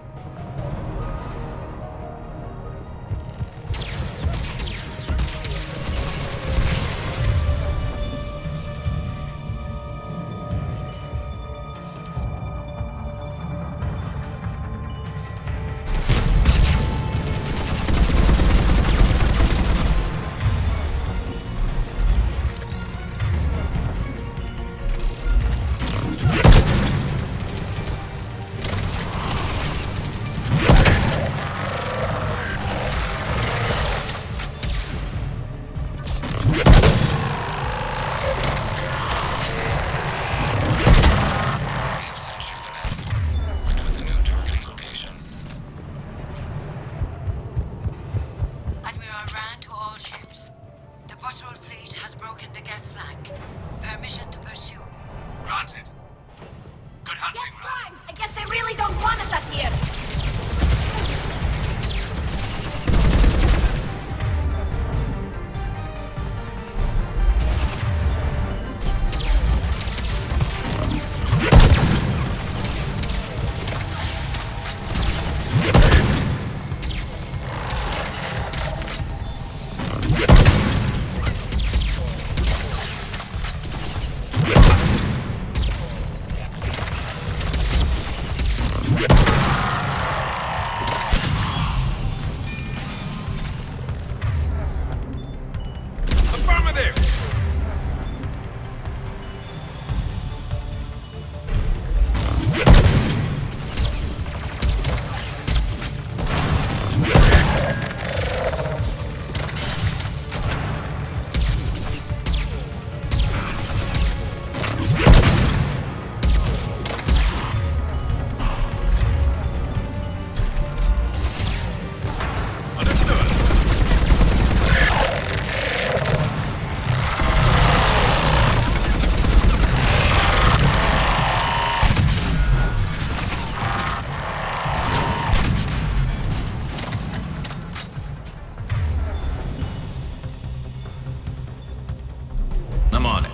I'm on it.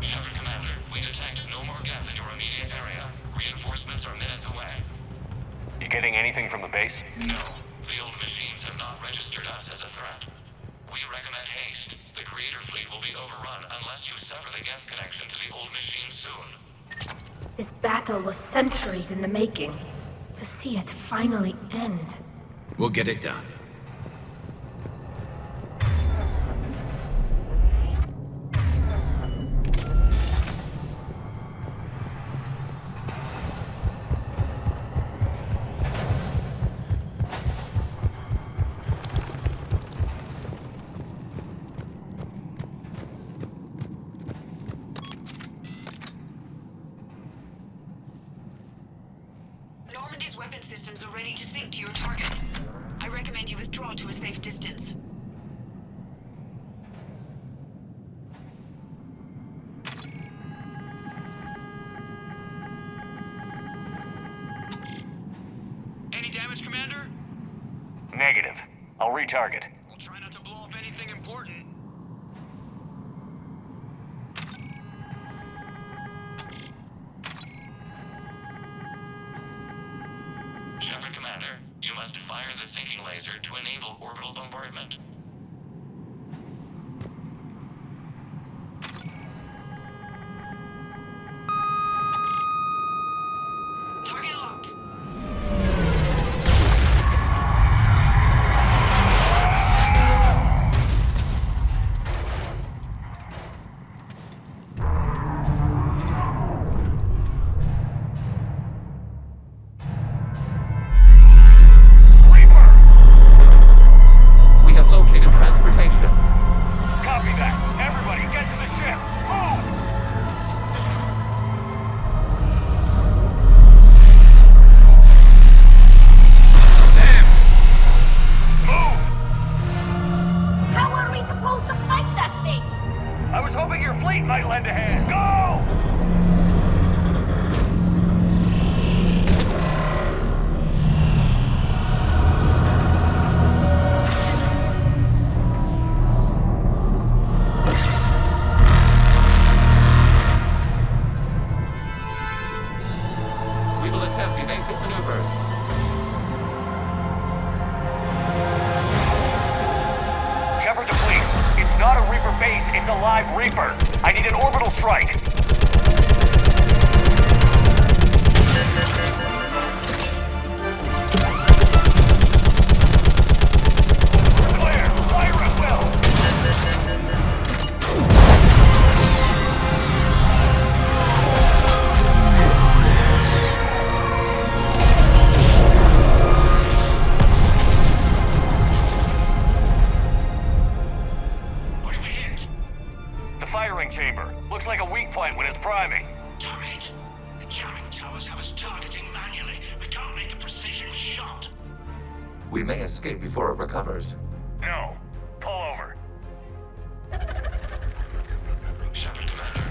Shepard Commander, we detect no more Geth in your immediate area. Reinforcements are minutes away. You getting anything from the base? No, the old machines have not registered us as a threat. We recommend haste. The Creator fleet will be overrun unless you sever the Geth connection to the old machine soon. This battle was centuries in the making. To see it finally end. We'll get it done. Normandy's weapon systems are ready to sync to your target. I recommend you withdraw to a safe distance. Any damage, Commander? Negative. I'll retarget. We'll try not to blow up anything important. Shepard, Commander, you must fire the sinking laser to enable orbital bombardment. Target locked. We have located transportation. Copy that. Everybody, get to the ship. Move! How are we supposed to fight that thing? I was hoping your fleet might lend a hand. Go! We will attempt evasive maneuvers. Shepard to fleet. It's not a Reaper base, it's a live Reaper. I need an orbital strike. Clear. Fire at will. What did we hit? The firing chamber. Looks like a weak point when it's priming. Damn it! The jamming towers have us targeting manually. We can't make a precision shot. We may escape before it recovers. No. Pull over. Shepard, Commander.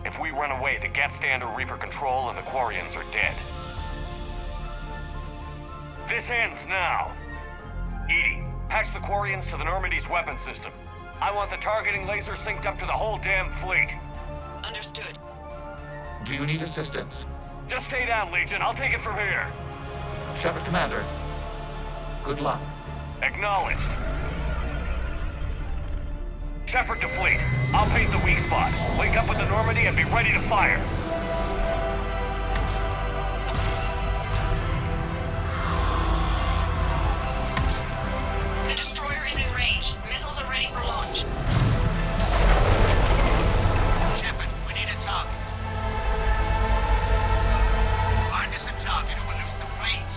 If we run away, the Geth stand under Reaper control and the Quarians are dead. This ends now. Edie, patch the Quarians to the Normandy's weapon system. I want the targeting laser synced up to the whole damn fleet. Understood. Do you need assistance? Just stay down, Legion. I'll take it from here. Shepard, Commander. Good luck. Acknowledged. Shepard to fleet. I'll paint the weak spot. Link up with the Normandy and be ready to fire. The destroyer is in range. Missiles are ready for launch. Shepard, we need a target. Find us a target or we'll lose the fleet.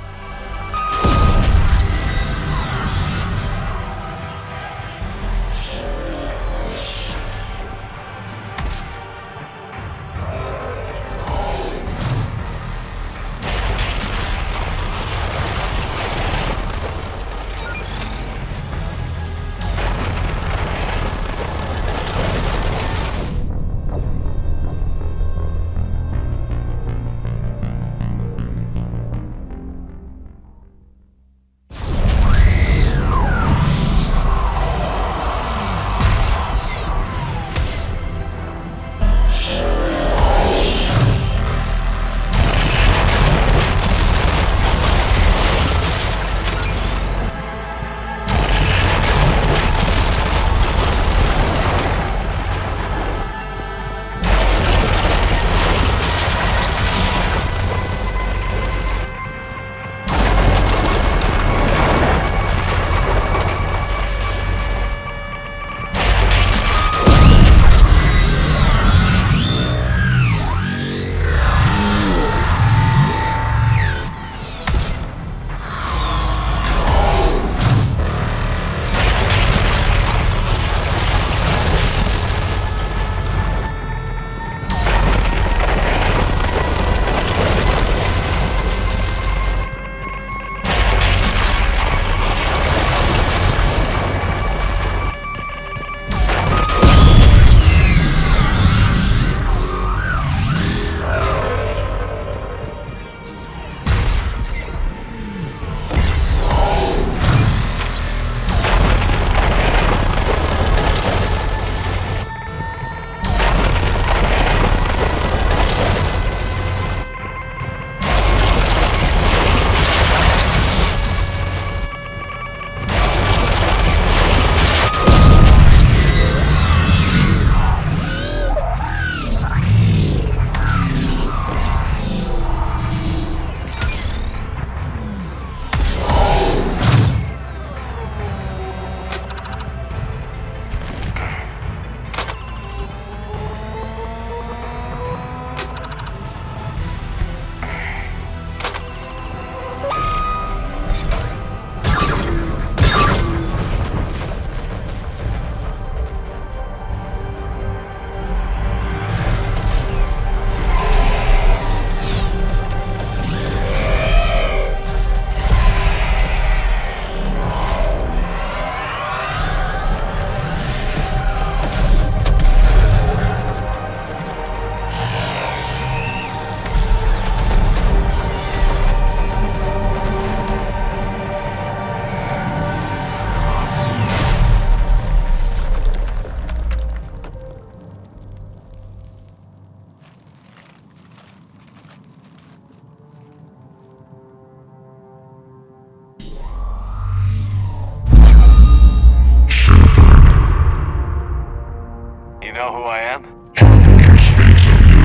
know who I am? Temperature speaks of you.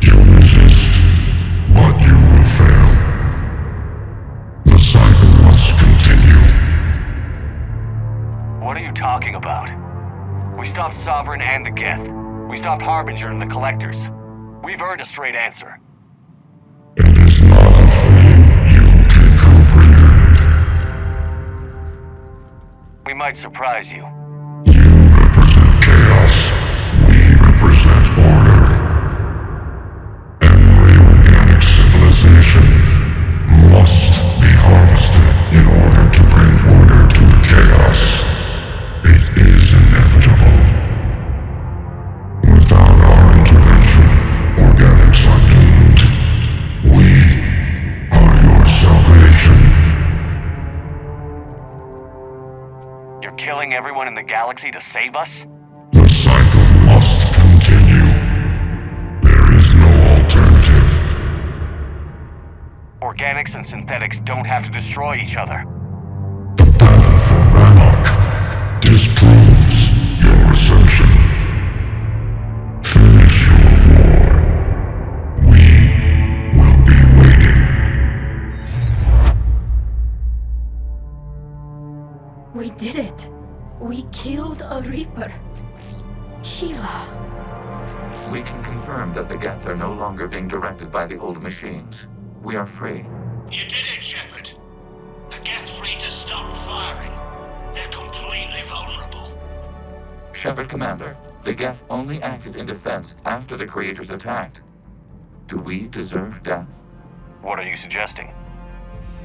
You resist, but you will fail. The cycle must continue. What are you talking about? We stopped Sovereign and the Geth. We stopped Harbinger and the Collectors. We've earned a straight answer. It is not a thing you can comprehend. We might surprise you. You represent chaos. We represent order. Every organic civilization must be harvested in order to bring order to the chaos. It is inevitable. Without our intervention, organics are doomed. We are your salvation. You're killing everyone in the galaxy to save us? The cycle must continue. There is no alternative. Organics and synthetics don't have to destroy each other. The battle for Rannoch disproves your assertion. Finish your war. We will be waiting. We did it. We killed a Reaper. Gila. We can confirm that the Geth are no longer being directed by the old machines. We are free. You did it, Shepard. The Geth free to stop firing. They're completely vulnerable. Shepard Commander, the Geth only acted in defense after the Creators attacked. Do we deserve death? What are you suggesting?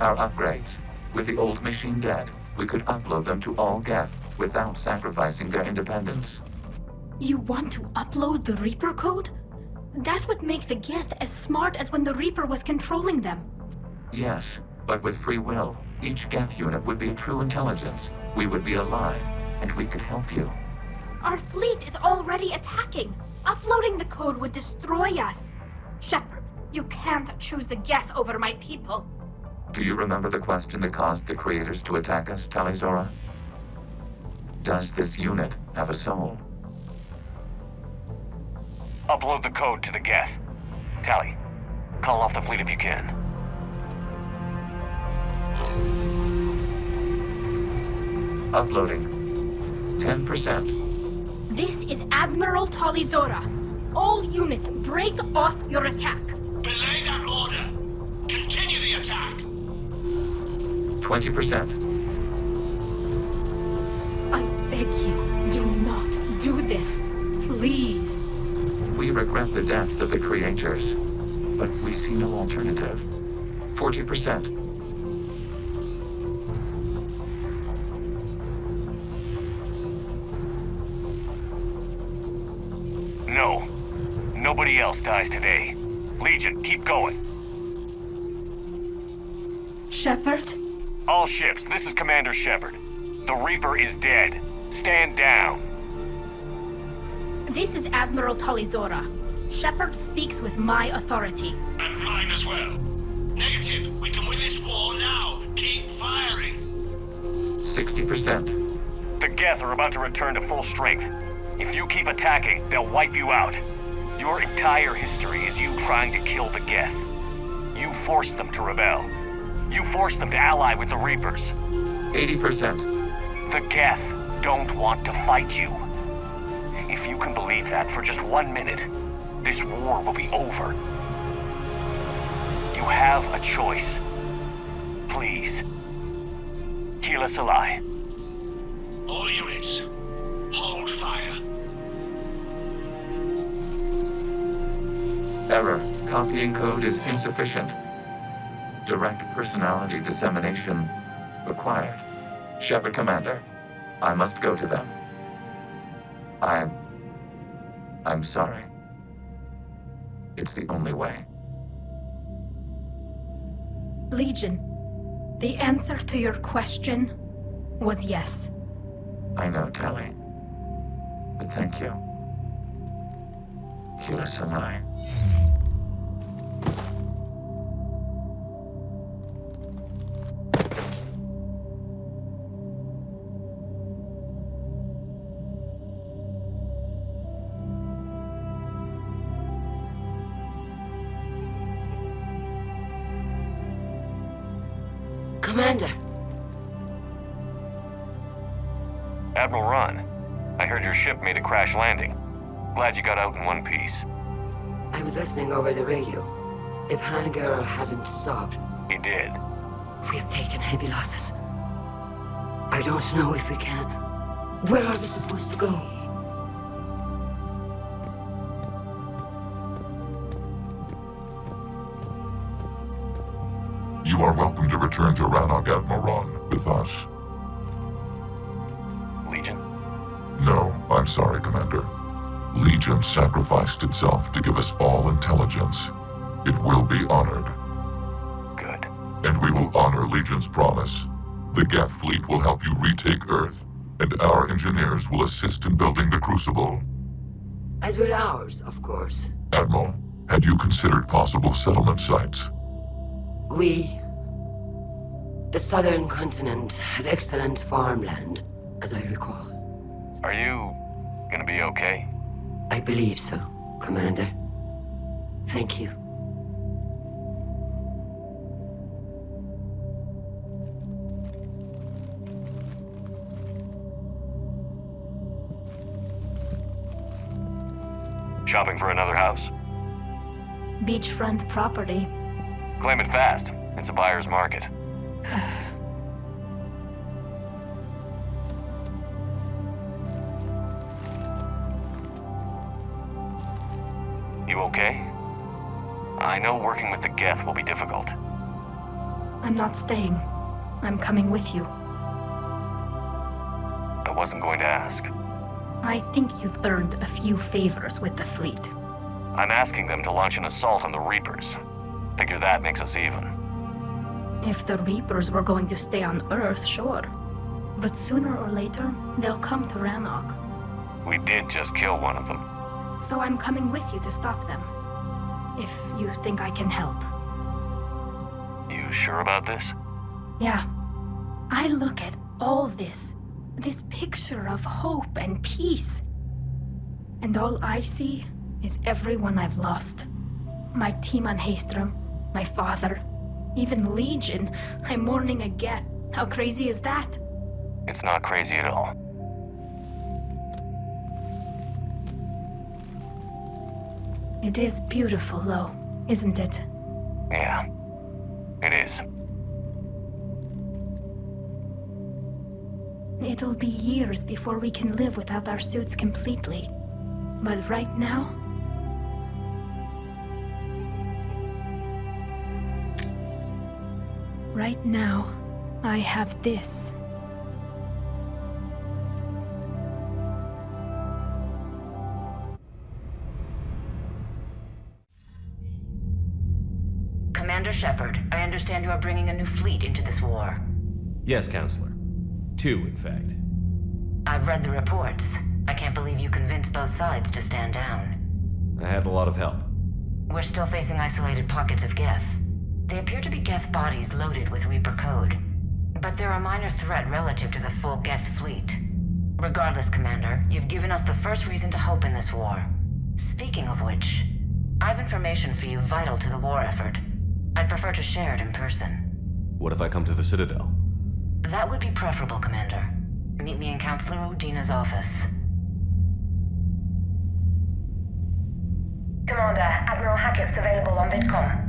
Our upgrades. With the old machine dead, we could upload them to all Geth without sacrificing their independence. You want to upload the Reaper code? That would make the Geth as smart as when the Reaper was controlling them. Yes, but with free will, each Geth unit would be a true intelligence. We would be alive, and we could help you. Our fleet is already attacking. Uploading the code would destroy us. Shepard, you can't choose the Geth over my people. Do you remember the question that caused the Creators to attack us, Tali Zora? Does this unit have a soul? Upload the code to the Geth. Tali, call off the fleet if you can. Uploading. 10%. This is Admiral Tali Zora. All units, break off your attack. Belay that order. Continue the attack. 20%. I beg you, do not do this. Please. We regret the deaths of the Creators, but we see no alternative. 40%. No. Nobody else dies today. Legion, keep going. Shepard? All ships, this is Commander Shepard. The Reaper is dead. Stand down. This is Admiral Tali Zora. Shepard speaks with my authority. And mine as well. Negative. We can win this war now. Keep firing. 60%. The Geth are about to return to full strength. If you keep attacking, they'll wipe you out. Your entire history is you trying to kill the Geth. You forced them to rebel. You forced them to ally with the Reapers. 80%. The Geth don't want to fight you. If you can believe that for just 1 minute, this war will be over. You have a choice. Please. Keep us alive. All units, hold fire. Error. Copying code is insufficient. Direct personality dissemination required. Shepard Commander, I must go to them. I'm sorry. It's the only way. Legion, the answer to your question was yes. I know, Tali. But thank you. Keep us alive. Commander. Admiral Ron, I heard your ship made a crash landing. Glad you got out in one piece. I was listening over the radio. If Hangirl hadn't stopped... He did. We have taken heavy losses. I don't know if we can. Where are we supposed to go? You are welcome to return to Rannoch, Admiral Ron, with us. Legion? No, I'm sorry, Commander. Legion sacrificed itself to give us all intelligence. It will be honored. Good. And we will honor Legion's promise. The Geth fleet will help you retake Earth, and our engineers will assist in building the Crucible. As will ours, of course. Admiral, had you considered possible settlement sites? The southern continent had excellent farmland, as I recall. Are you gonna be okay? I believe so, Commander. Thank you. Shopping for another house? Beachfront property. Claim it fast. It's a buyer's market. You okay? I know working with the Geth will be difficult. I'm not staying. I'm coming with you. I wasn't going to ask. I think you've earned a few favors with the fleet. I'm asking them to launch an assault on the Reapers. Figure that makes us even. If the Reapers were going to stay on Earth, sure. But sooner or later, they'll come to Rannoch. We did just kill one of them. So I'm coming with you to stop them. If you think I can help. You sure about this? Yeah. I look at all this picture of hope and peace. And all I see is everyone I've lost. My team on Haestrom, my father, even Legion. I'm mourning a Geth. How crazy is that? It's not crazy at all. It is beautiful, though, isn't it? Yeah, it is. It'll be years before we can live without our suits completely. But right now... Right now, I have this. Commander Shepard, I understand you are bringing a new fleet into this war. Yes, Counselor. 2, in fact. I've read the reports. I can't believe you convinced both sides to stand down. I had a lot of help. We're still facing isolated pockets of Geth. They appear to be Geth bodies loaded with Reaper code. But they're a minor threat relative to the full Geth fleet. Regardless, Commander, you've given us the first reason to hope in this war. Speaking of which, I have information for you vital to the war effort. I'd prefer to share it in person. What if I come to the Citadel? That would be preferable, Commander. Meet me in Counselor Udina's office. Commander, Admiral Hackett's available on VidCom.